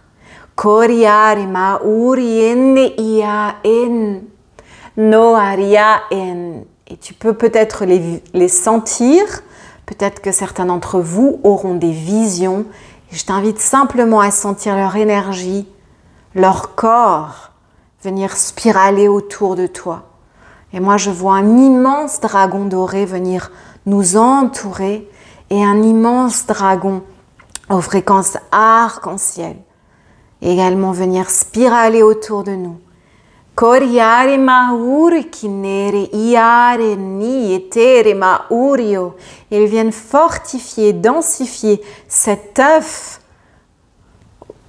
Et tu peux peut-être les sentir, peut-être que certains d'entre vous auront des visions. Et je t'invite simplement à sentir leur énergie, leur corps venir spiraler autour de toi. Et moi, je vois un immense dragon doré venir nous entourer et un immense dragon aux fréquences arc-en-ciel également venir spiraler autour de nous. Ils viennent fortifier, densifier cet œuf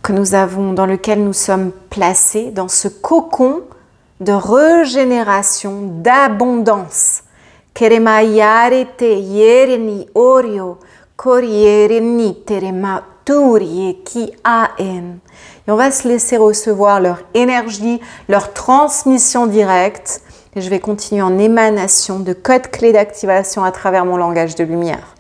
que nous avons, dans lequel nous sommes placés, dans ce cocon de régénération, d'abondance. Et on va se laisser recevoir leur énergie, leur transmission directe. Et je vais continuer en émanation de codes clés d'activation à travers mon langage de lumière.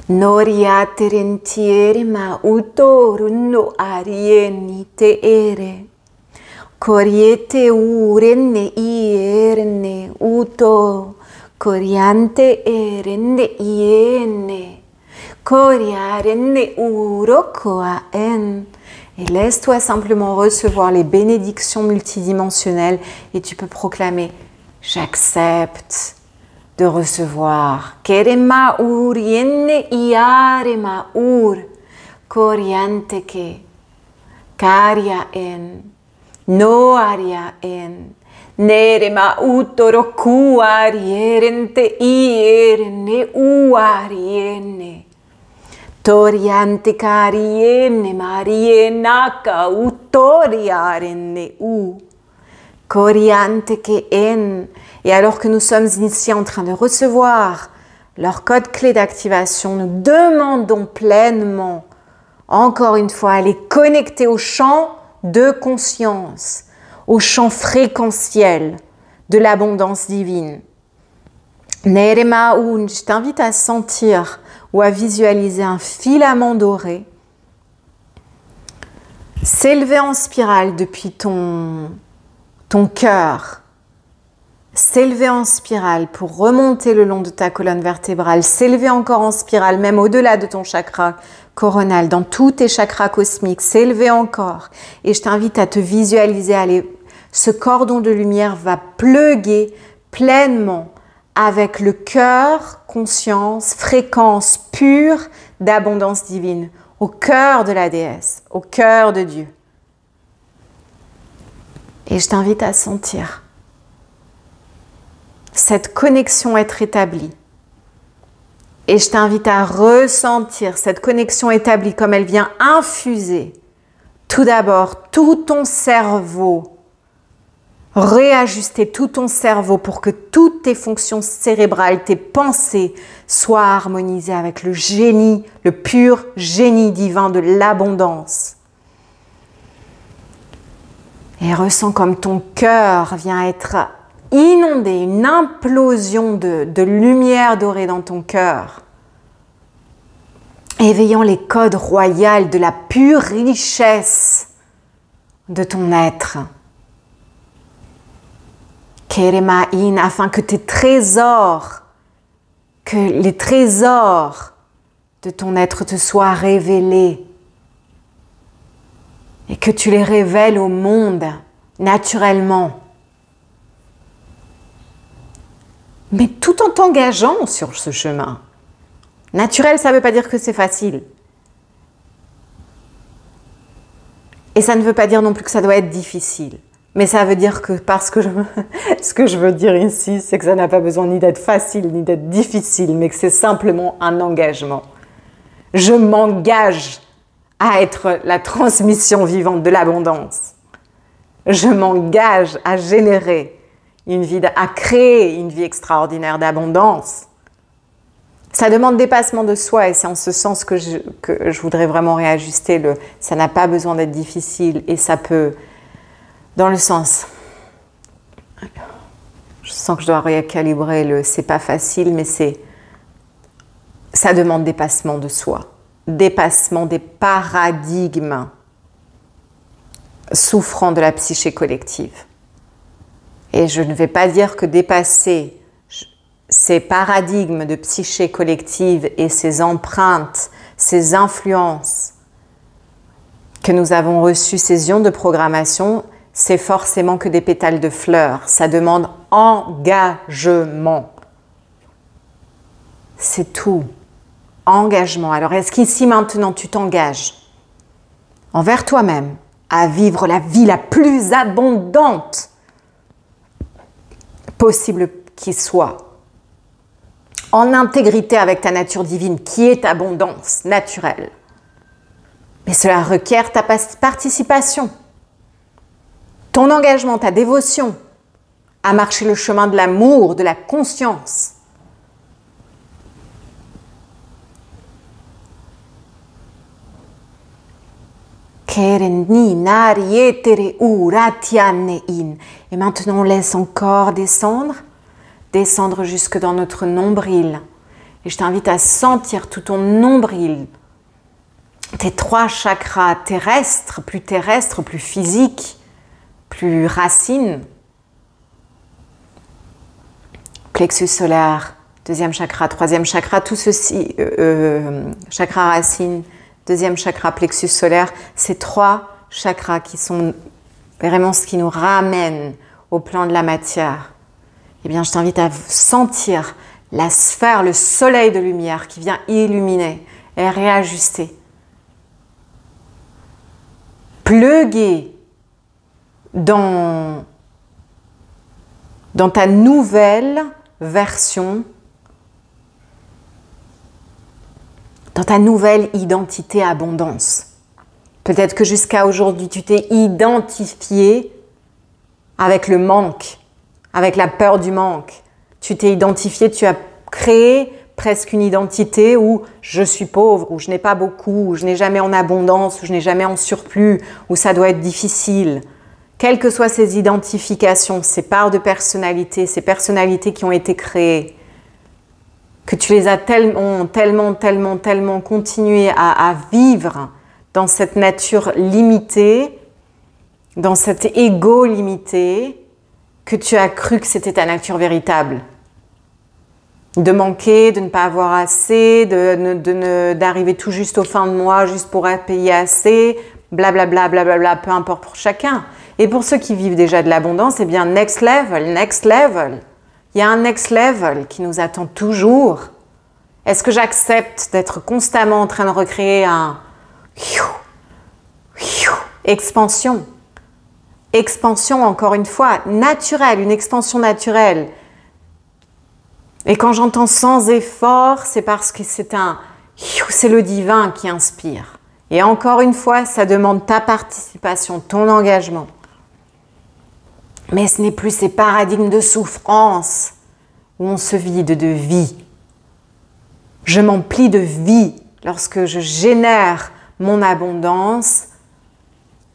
Noria terentiere ma utoru no arieni te ere. Coriete urenne ierne uto. Coriante erenne iene. Coriarenne urokoa en. Et laisse-toi simplement recevoir les bénédictions multidimensionnelles et tu peux proclamer « J'accepte de recevoir. Kerema urienne iarema ur. Coriante ke. Karia en. No aria en. Nerema utoroku arierente ierne uariene. Toriante cariene marienaka utoriarene u. Coriante ke en. Et alors que nous sommes initiés en train de recevoir leur code clé d'activation, nous demandons pleinement, encore une fois, à les connecter au champ de conscience, au champ fréquentiel de l'abondance divine. Nerema un, je t'invite à sentir ou à visualiser un filament doré s'élever en spirale depuis ton cœur, s'élever en spirale pour remonter le long de ta colonne vertébrale, s'élever encore en spirale, même au-delà de ton chakra coronal, dans tous tes chakras cosmiques, s'élever encore. Et je t'invite à te visualiser aller. Ce cordon de lumière va pluguer pleinement avec le cœur, conscience, fréquence pure d'abondance divine, au cœur de la déesse, au cœur de Dieu. Et je t'invite à sentir cette connexion être établie. Et je t'invite à ressentir cette connexion établie comme elle vient infuser tout d'abord tout ton cerveau, réajuster tout ton cerveau pour que toutes tes fonctions cérébrales, tes pensées soient harmonisées avec le génie, le pur génie divin de l'abondance. Et ressens comme ton cœur vient être inondé, une implosion de lumière dorée dans ton cœur, éveillant les codes royaux de la pure richesse de ton être. Keremain, afin que tes trésors, que les trésors de ton être te soient révélés et que tu les révèles au monde naturellement. Mais tout en t'engageant sur ce chemin. Naturel, ça ne veut pas dire que c'est facile. Et ça ne veut pas dire non plus que ça doit être difficile. Mais ça veut dire que ce que je veux dire ici, c'est que ça n'a pas besoin ni d'être facile, ni d'être difficile, mais que c'est simplement un engagement. Je m'engage à être la transmission vivante de l'abondance. Je m'engage à générer à créer une vie extraordinaire d'abondance. Ça demande dépassement de soi et c'est en ce sens que je voudrais vraiment réajuster ça n'a pas besoin d'être difficile et ça peut, dans le sens, je sens que je dois recalibrer c'est pas facile, mais ça demande dépassement de soi, dépassement des paradigmes souffrant de la psyché collective. Et je ne vais pas dire que dépasser ces paradigmes de psyché collective et ces empreintes, ces influences que nous avons reçues, ces ions de programmation, c'est forcément que des pétales de fleurs. Ça demande engagement. C'est tout. Engagement. Alors, est-ce qu'ici, maintenant, tu t'engages envers toi-même à vivre la vie la plus abondante possible qui soit, en intégrité avec ta nature divine, qui est abondance naturelle. Mais cela requiert ta participation, ton engagement, ta dévotion à marcher le chemin de l'amour, de la conscience. Et maintenant, on laisse encore descendre jusque dans notre nombril. Et je t'invite à sentir tout ton nombril, tes 3 chakras terrestres, plus physiques, plus racines. Plexus solaire, 2e chakra, 3e chakra, tout ceci, chakra racine, 2e chakra, plexus solaire, ces 3 chakras qui sont vraiment ce qui nous ramène au plan de la matière. Eh bien, je t'invite à sentir la sphère, le soleil de lumière qui vient illuminer et réajuster. Pluguer dans ta nouvelle version, dans ta nouvelle identité abondance. Peut-être que jusqu'à aujourd'hui, tu t'es identifié avec le manque, avec la peur du manque. Tu t'es identifié, tu as créé presque une identité où je suis pauvre, où je n'ai pas beaucoup, où je n'ai jamais en abondance, où je n'ai jamais en surplus, où ça doit être difficile. Quelles que soient ces identifications, ces parts de personnalité, ces personnalités qui ont été créées, que tu les as tellement continué à vivre dans cette nature limitée, dans cet ego limité, que tu as cru que c'était ta nature véritable. De manquer, de ne pas avoir assez, d'arriver tout juste au fin de mois, juste pour payer assez, blablabla, blablabla, peu importe pour chacun. Et pour ceux qui vivent déjà de l'abondance, eh bien, next level. Il y a un next level qui nous attend toujours. Est-ce que j'accepte d'être constamment en train de recréer expansion? Expansion, encore une fois, naturelle, une expansion naturelle. Et quand j'entends sans effort, c'est parce que c'est le divin qui inspire. Et encore une fois, ça demande ta participation, ton engagement. Mais ce n'est plus ces paradigmes de souffrance où on se vide de vie. Je m'emplis de vie lorsque je génère mon abondance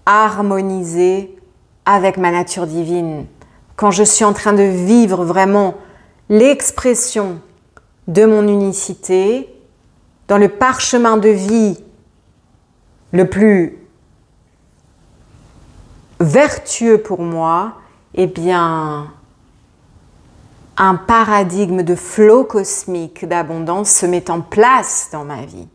harmonisée avec ma nature divine. Quand je suis en train de vivre vraiment l'expression de mon unicité dans le parchemin de vie le plus vertueux pour moi, eh bien, un paradigme de flot cosmique d'abondance se met en place dans ma vie.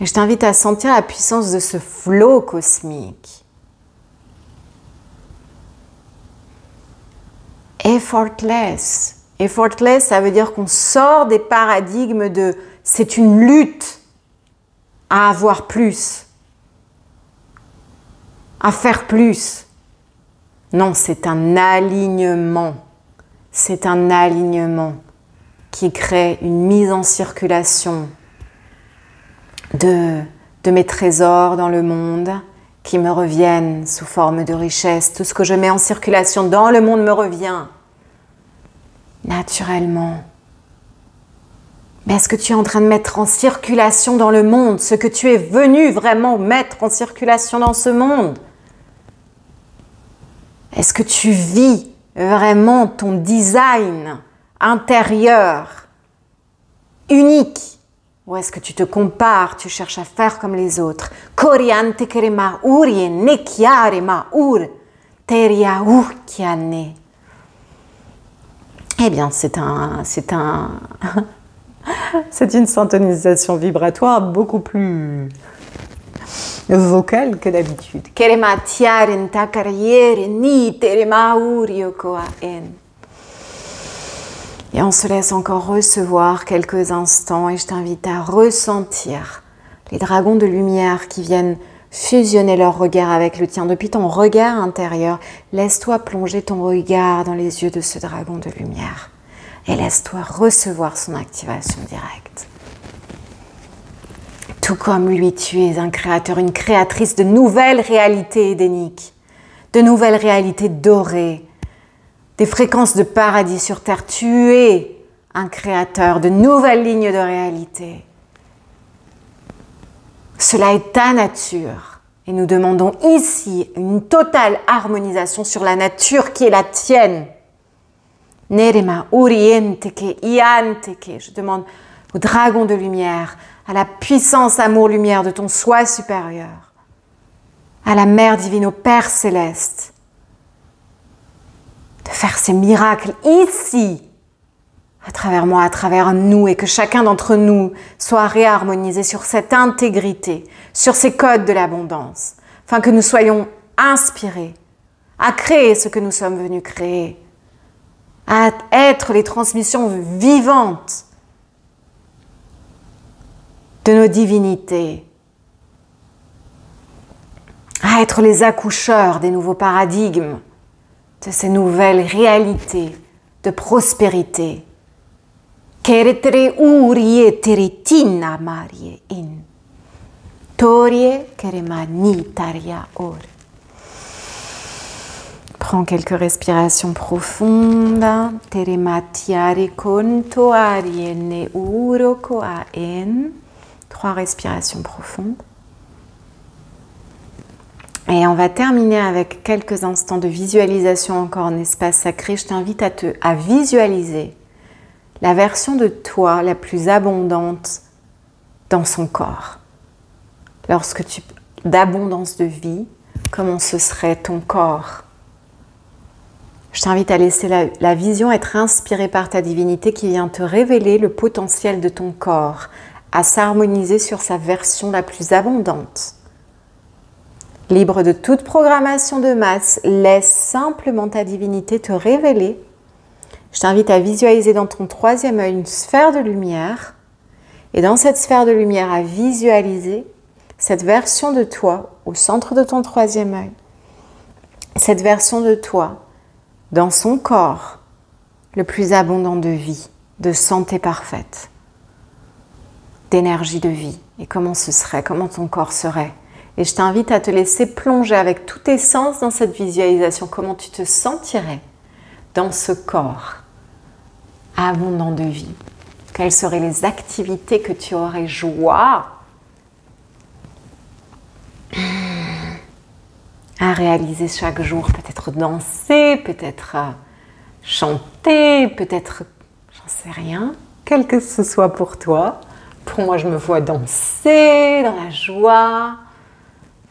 Et je t'invite à sentir la puissance de ce flot cosmique. Effortless. Effortless, ça veut dire qu'on sort des paradigmes de « c'est une lutte à avoir plus ». À faire plus. Non, c'est un alignement. C'est un alignement qui crée une mise en circulation de mes trésors dans le monde qui me reviennent sous forme de richesse. Tout ce que je mets en circulation dans le monde me revient naturellement. Mais est-ce que tu es en train de mettre en circulation dans le monde ce que tu es venu vraiment mettre en circulation dans ce monde ? Est-ce que tu vis vraiment ton design intérieur unique? Ou est-ce que tu te compares, tu cherches à faire comme les autres? Koriante kerema urie nekiare ma ur teria urkiane. Eh bien, c'est une syntonisation vibratoire beaucoup plus vocale que d'habitude. Kerema tiare ta carrière ni terema urio koa en. Et on se laisse encore recevoir quelques instants et je t'invite à ressentir les dragons de lumière qui viennent fusionner leur regard avec le tien. Depuis ton regard intérieur, laisse-toi plonger ton regard dans les yeux de ce dragon de lumière et laisse-toi recevoir son activation directe. Tout comme lui, tu es un créateur, une créatrice de nouvelles réalités édéniques, de nouvelles réalités dorées, des fréquences de paradis sur terre. Tu es un créateur de nouvelles lignes de réalité. Cela est ta nature. Et nous demandons ici une totale harmonisation sur la nature qui est la tienne. Nerema urienteke ianteke. Je demande au dragon de lumière, à la puissance amour-lumière de ton soi supérieur, à la Mère divine, au Père céleste, de faire ces miracles ici, à travers moi, à travers nous, et que chacun d'entre nous soit réharmonisé sur cette intégrité, sur ces codes de l'abondance, afin que nous soyons inspirés à créer ce que nous sommes venus créer, à être les transmissions vivantes de nos divinités, à être les accoucheurs des nouveaux paradigmes, de ces nouvelles réalités de prospérité. Keretere urie teretina marie in. Torie keremani taria or. Prends quelques respirations profondes. Terematiare conto ariene uro koa en. 3 respirations profondes. Et on va terminer avec quelques instants de visualisation encore en espace sacré. Je t'invite à visualiser la version de toi la plus abondante dans son corps. D'abondance de vie, comment ce serait ton corps? Je t'invite à laisser la vision être inspirée par ta divinité qui vient te révéler le potentiel de ton corps, à s'harmoniser sur sa version la plus abondante. Libre de toute programmation de masse, laisse simplement ta divinité te révéler. Je t'invite à visualiser dans ton 3e œil une sphère de lumière. Et dans cette sphère de lumière, à visualiser cette version de toi au centre de ton 3e œil. Cette version de toi dans son corps le plus abondant de vie, de santé parfaite, d'énergie de vie. Et comment ce serait, comment ton corps serait. Et je t'invite à te laisser plonger avec tous tes sens dans cette visualisation. Comment tu te sentirais dans ce corps abondant de vie. Quelles seraient les activités que tu aurais joie à réaliser chaque jour? Peut-être danser, peut-être chanter, peut-être, j'en sais rien, quel que ce soit pour toi. Pour moi, je me vois danser dans la joie.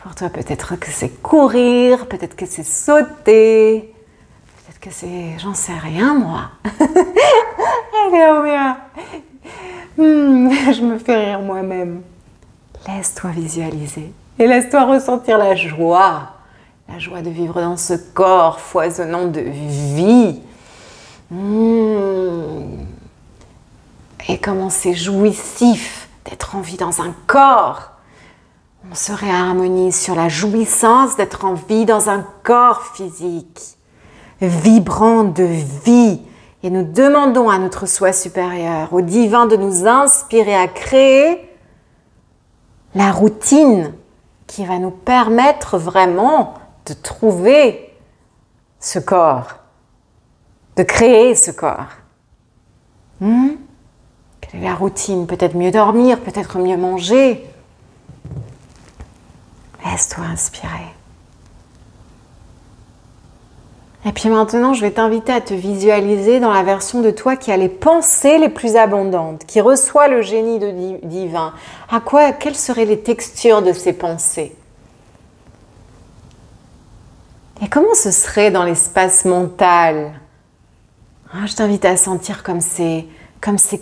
Pour toi, peut-être que c'est courir, peut-être que c'est sauter, peut-être que c'est, j'en sais rien, moi. Allez, oh bien. Je me fais rire moi-même. Laisse-toi visualiser et laisse-toi ressentir la joie de vivre dans ce corps foisonnant de vie. Et comment c'est jouissif d'être en vie dans un corps. On se réharmonise sur la jouissance d'être en vie dans un corps physique, vibrant de vie. Et nous demandons à notre soi supérieur, au divin, de nous inspirer à créer la routine qui va nous permettre vraiment de trouver ce corps, de créer ce corps. Quelle est la routine? Peut-être mieux dormir, peut-être mieux manger. Laisse-toi inspirer. Et puis maintenant, je vais t'inviter à te visualiser dans la version de toi qui a les pensées les plus abondantes, qui reçoit le génie divin. Quelles seraient les textures de ces pensées? Et comment ce serait dans l'espace mental? Je t'invite à sentir comme c'est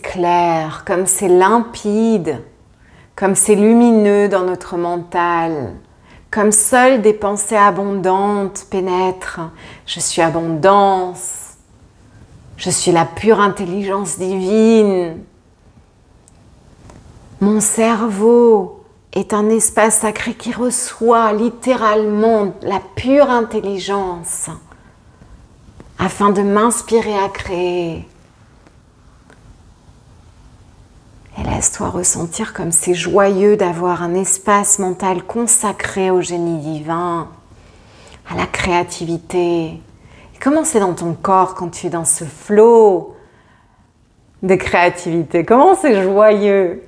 clair, comme c'est limpide, comme c'est lumineux dans notre mental. Comme seules des pensées abondantes pénètrent. Je suis abondance. Je suis la pure intelligence divine. Mon cerveau est un espace sacré qui reçoit littéralement la pure intelligence afin de m'inspirer à créer. Et laisse-toi ressentir comme c'est joyeux d'avoir un espace mental consacré au génie divin, à la créativité. Et comment c'est dans ton corps quand tu es dans ce flot de créativité? Comment c'est joyeux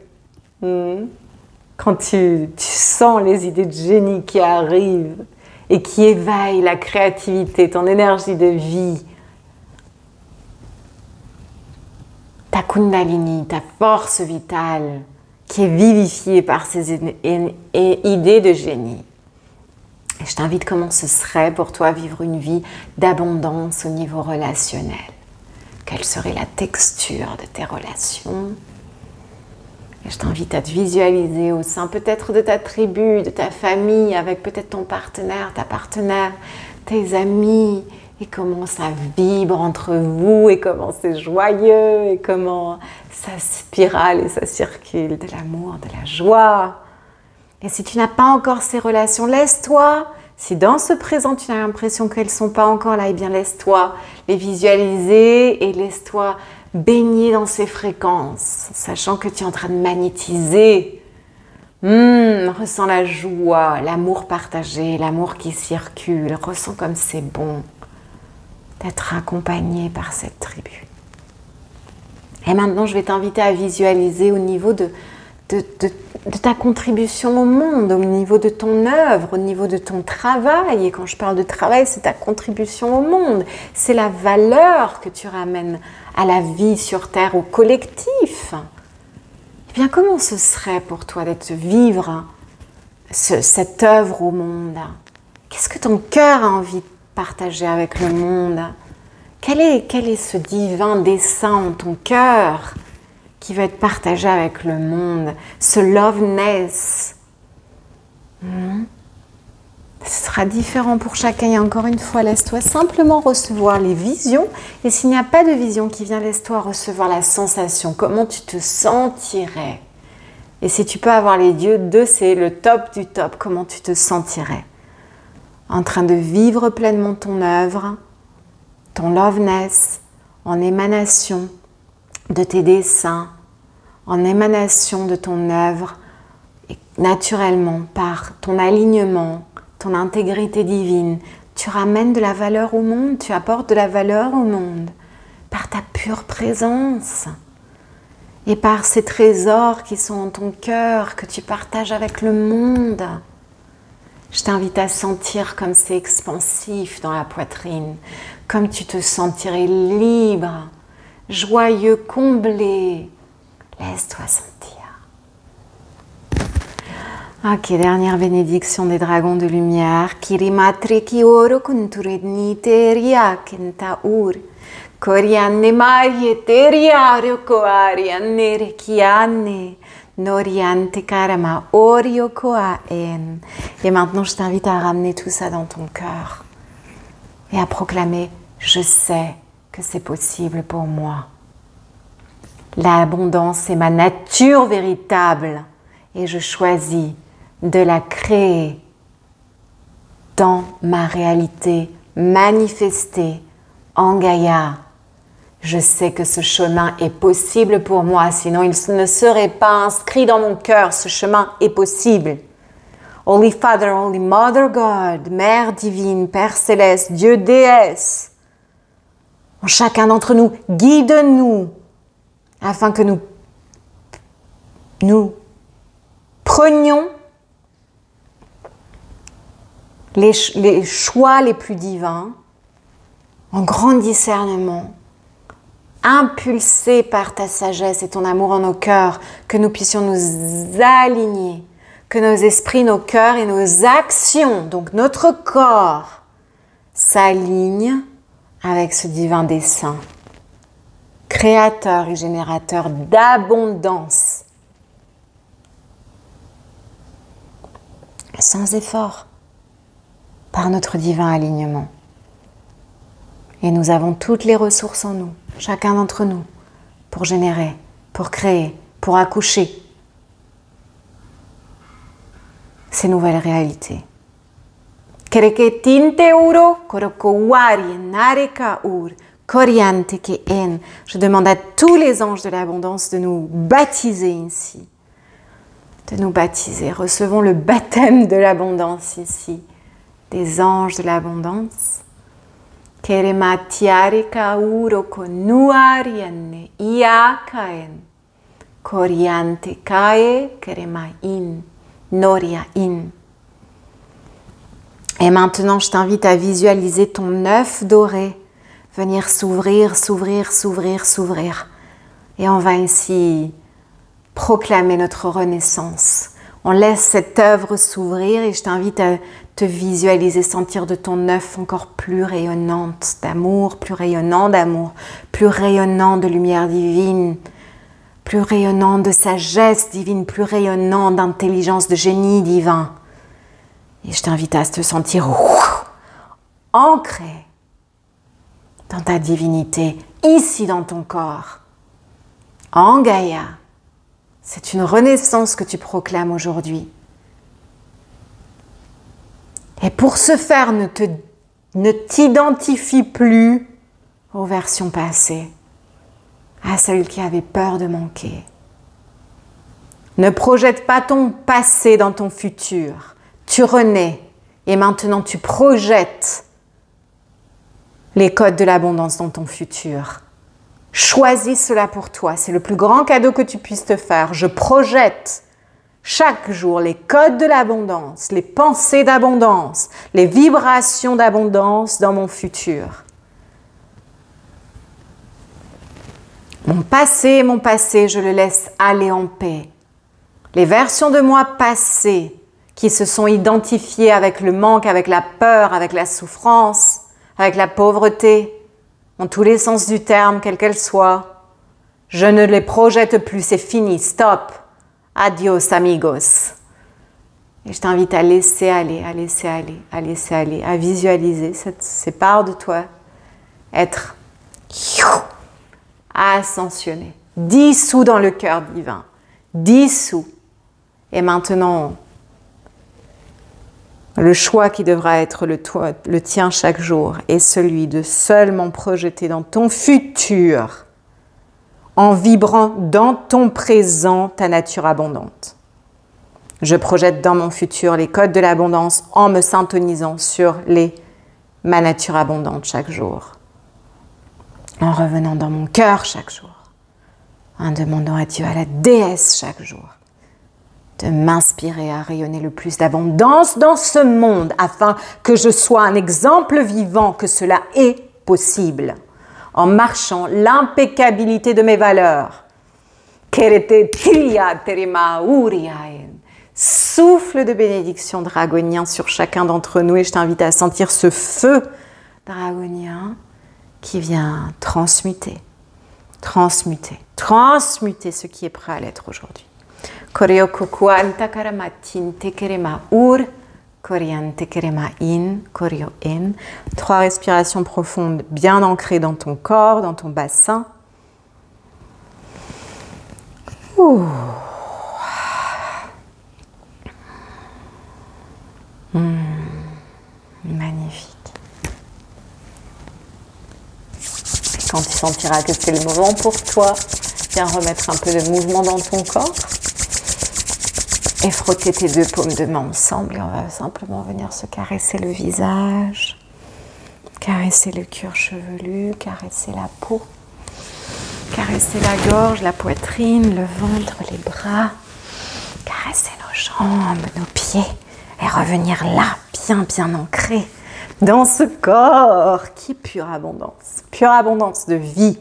quand tu sens les idées de génie qui arrivent et qui éveillent la créativité, ton énergie de vie. Ta Kundalini, ta force vitale qui est vivifiée par ces idées de génie. Et je t'invite comment ce serait pour toi vivre une vie d'abondance au niveau relationnel. Quelle serait la texture de tes relations? Et je t'invite à te visualiser au sein peut-être de ta tribu, de ta famille, avec peut-être ton partenaire, ta partenaire, tes amis, et comment ça vibre entre vous, et comment c'est joyeux, et comment ça spirale et ça circule de l'amour, de la joie. Et si tu n'as pas encore ces relations, laisse-toi, si dans ce présent tu as l'impression qu'elles ne sont pas encore là, eh bien laisse-toi les visualiser et laisse-toi baigner dans ces fréquences, sachant que tu es en train de magnétiser. Ressens la joie, l'amour partagé, l'amour qui circule, ressens comme c'est bon d'être accompagné par cette tribu. Et maintenant, je vais t'inviter à visualiser au niveau de ta contribution au monde, au niveau de ton œuvre, au niveau de ton travail. Et quand je parle de travail, c'est ta contribution au monde. C'est la valeur que tu ramènes à la vie sur Terre, au collectif. Eh bien, comment ce serait pour toi d'être vivre cette œuvre au monde? Qu'est-ce que ton cœur a envie de partager avec le monde? Quel est ce divin dessein en ton cœur qui va être partagé avec le monde? Ce loveness. Ce sera différent pour chacun. Et encore une fois, laisse-toi simplement recevoir les visions. Et s'il n'y a pas de vision qui vient, laisse-toi recevoir la sensation. Comment tu te sentirais? Et si tu peux avoir les yeux, c'est le top du top. Comment tu te sentirais? En train de vivre pleinement ton œuvre, ton loveness en émanation de tes dessins, en émanation de ton œuvre, et naturellement par ton alignement, ton intégrité divine, tu ramènes de la valeur au monde, tu apportes de la valeur au monde par ta pure présence et par ces trésors qui sont en ton cœur, que tu partages avec le monde. Je t'invite à sentir comme c'est expansif dans la poitrine, comme tu te sentirais libre, joyeux, comblé. Laisse-toi sentir. Ok, dernière bénédiction des dragons de lumière. Kirimatri ki oro kunturednite riakenta ur. Korianne marie teriario koarianne rekianne. Noriante karama orio koaen. Et maintenant, je t'invite à ramener tout ça dans ton cœur et à proclamer « Je sais que c'est possible pour moi. L'abondance est ma nature véritable et je choisis de la créer dans ma réalité manifestée en Gaïa. Je sais que ce chemin est possible pour moi, sinon il ne serait pas inscrit dans mon cœur. Ce chemin est possible. Holy Father, Holy Mother God, Mère divine, Père céleste, Dieu déesse, en chacun d'entre nous, guide-nous afin que nous prenions les choix les plus divins en grand discernement, impulsés par ta sagesse et ton amour en nos cœurs, que nous puissions nous aligner, que nos esprits, nos cœurs et nos actions, donc notre corps, s'alignent avec ce divin dessein, créateur et générateur d'abondance, sans effort, par notre divin alignement. Et nous avons toutes les ressources en nous, chacun d'entre nous, pour générer, pour créer, pour accoucher ces nouvelles réalités. Je demande à tous les anges de l'abondance de nous baptiser ici, de nous baptiser. Recevons le baptême de l'abondance ici, des anges de l'abondance. Kerematiarika uro konuariane iakaen koriante kae keremain noriain. Et maintenant, je t'invite à visualiser ton œuf doré venir s'ouvrir, s'ouvrir, s'ouvrir, s'ouvrir. Et on va ainsi proclamer notre renaissance. On laisse cette œuvre s'ouvrir et je t'invite à te visualiser, sentir de ton œuf encore plus rayonnante d'amour, plus rayonnant d'amour, plus rayonnant de lumière divine, plus rayonnant de sagesse divine, plus rayonnant d'intelligence, de génie divin. Et je t'invite à te sentir ancré dans ta divinité, ici dans ton corps, en Gaïa. C'est une renaissance que tu proclames aujourd'hui. Et pour ce faire, ne t'identifie plus aux versions passées, à celles qui avaient peur de manquer. Ne projette pas ton passé dans ton futur. Tu renais et maintenant tu projettes les codes de l'abondance dans ton futur. Choisis cela pour toi. C'est le plus grand cadeau que tu puisses te faire. Je projette chaque jour les codes de l'abondance, les pensées d'abondance, les vibrations d'abondance dans mon futur. Mon passé, je le laisse aller en paix. Les versions de moi passées qui se sont identifiées avec le manque, avec la peur, avec la souffrance, avec la pauvreté, en tous les sens du terme, quelle qu'elle soit, je ne les projette plus, c'est fini, stop, adios amigos. Et je t'invite à laisser aller, à laisser aller, à laisser aller, à visualiser ces parts de toi être ascensionnées, dissous dans le cœur divin, dissous. Et maintenant, Le choix qui devra être le tien chaque jour est celui de seulement projeter dans ton futur, en vibrant dans ton présent, ta nature abondante. Je projette dans mon futur les codes de l'abondance en me syntonisant sur ma nature abondante chaque jour. En revenant dans mon cœur chaque jour. En demandant à Dieu, à la déesse chaque jour, de m'inspirer à rayonner le plus d'abondance dans ce monde afin que je sois un exemple vivant que cela est possible. En marchant l'impeccabilité de mes valeurs. Souffle de bénédiction dragonien sur chacun d'entre nous et je t'invite à sentir ce feu dragonien qui vient transmuter ce qui est prêt à l'être aujourd'hui. Trois respirations profondes bien ancrées dans ton corps, dans ton bassin. Ouh. Magnifique. Et quand tu sentiras que c'est le moment pour toi, viens remettre un peu de mouvement dans ton corps et frotter tes deux paumes de main ensemble et on va simplement venir se caresser le visage, caresser le cuir chevelu, caresser la peau, caresser la gorge, la poitrine, le ventre, les bras, caresser nos jambes, nos pieds et revenir là, bien ancré dans ce corps qui est pure abondance de vie.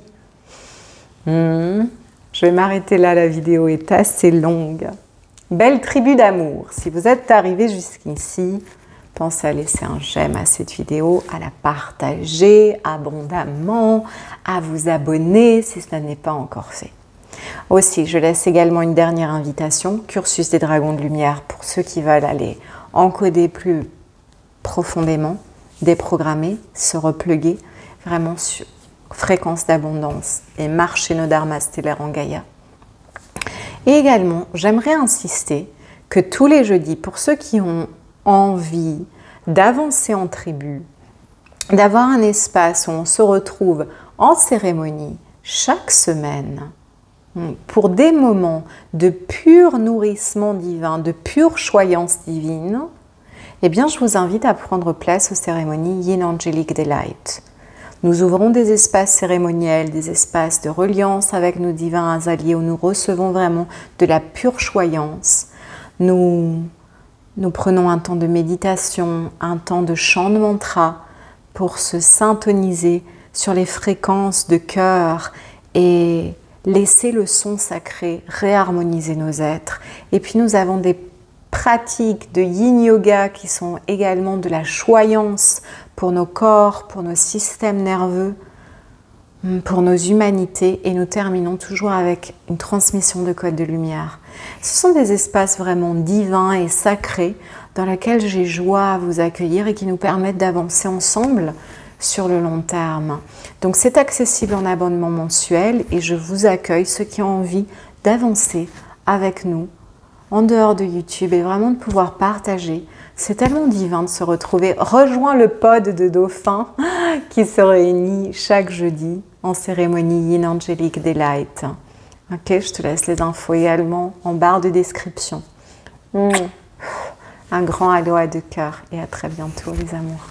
Je vais m'arrêter là, la vidéo est assez longue. Belle tribu d'amour. Si vous êtes arrivé jusqu'ici, pensez à laisser un j'aime à cette vidéo, à la partager abondamment, à vous abonner si ce n'est pas encore fait. Aussi, je laisse également une dernière invitation, Cursus des Dragons de Lumière, pour ceux qui veulent aller encoder plus profondément, déprogrammer, se repluguer vraiment sur fréquence d'abondance et marcher nos dharmas stellaires en Gaïa. Et également, j'aimerais insister que tous les jeudis, pour ceux qui ont envie d'avancer en tribu, d'avoir un espace où on se retrouve en cérémonie chaque semaine, pour des moments de pur nourrissement divin, de pure choyance divine, eh bien, je vous invite à prendre place aux cérémonies Yin Angelic Delight. Nous ouvrons des espaces cérémoniels, des espaces de reliance avec nos divins alliés où nous recevons vraiment de la pure choyance. Nous prenons un temps de méditation, un temps de chant de mantra pour se syntoniser sur les fréquences de cœur et laisser le son sacré réharmoniser nos êtres. Et puis nous avons des pratiques de yin yoga qui sont également de la choyance pour nos corps, pour nos systèmes nerveux, pour nos humanités. Et nous terminons toujours avec une transmission de code de lumière. Ce sont des espaces vraiment divins et sacrés dans lesquels j'ai joie à vous accueillir et qui nous permettent d'avancer ensemble sur le long terme. Donc c'est accessible en abonnement mensuel et je vous accueille, ceux qui ont envie d'avancer avec nous en dehors de YouTube et vraiment de pouvoir partager. C'est tellement divin de se retrouver. Rejoins le pod de dauphins qui se réunit chaque jeudi en cérémonie Yin Angelic Delight. Ok, je te laisse les infos également en barre de description. Un grand aloha de cœur et à très bientôt les amours.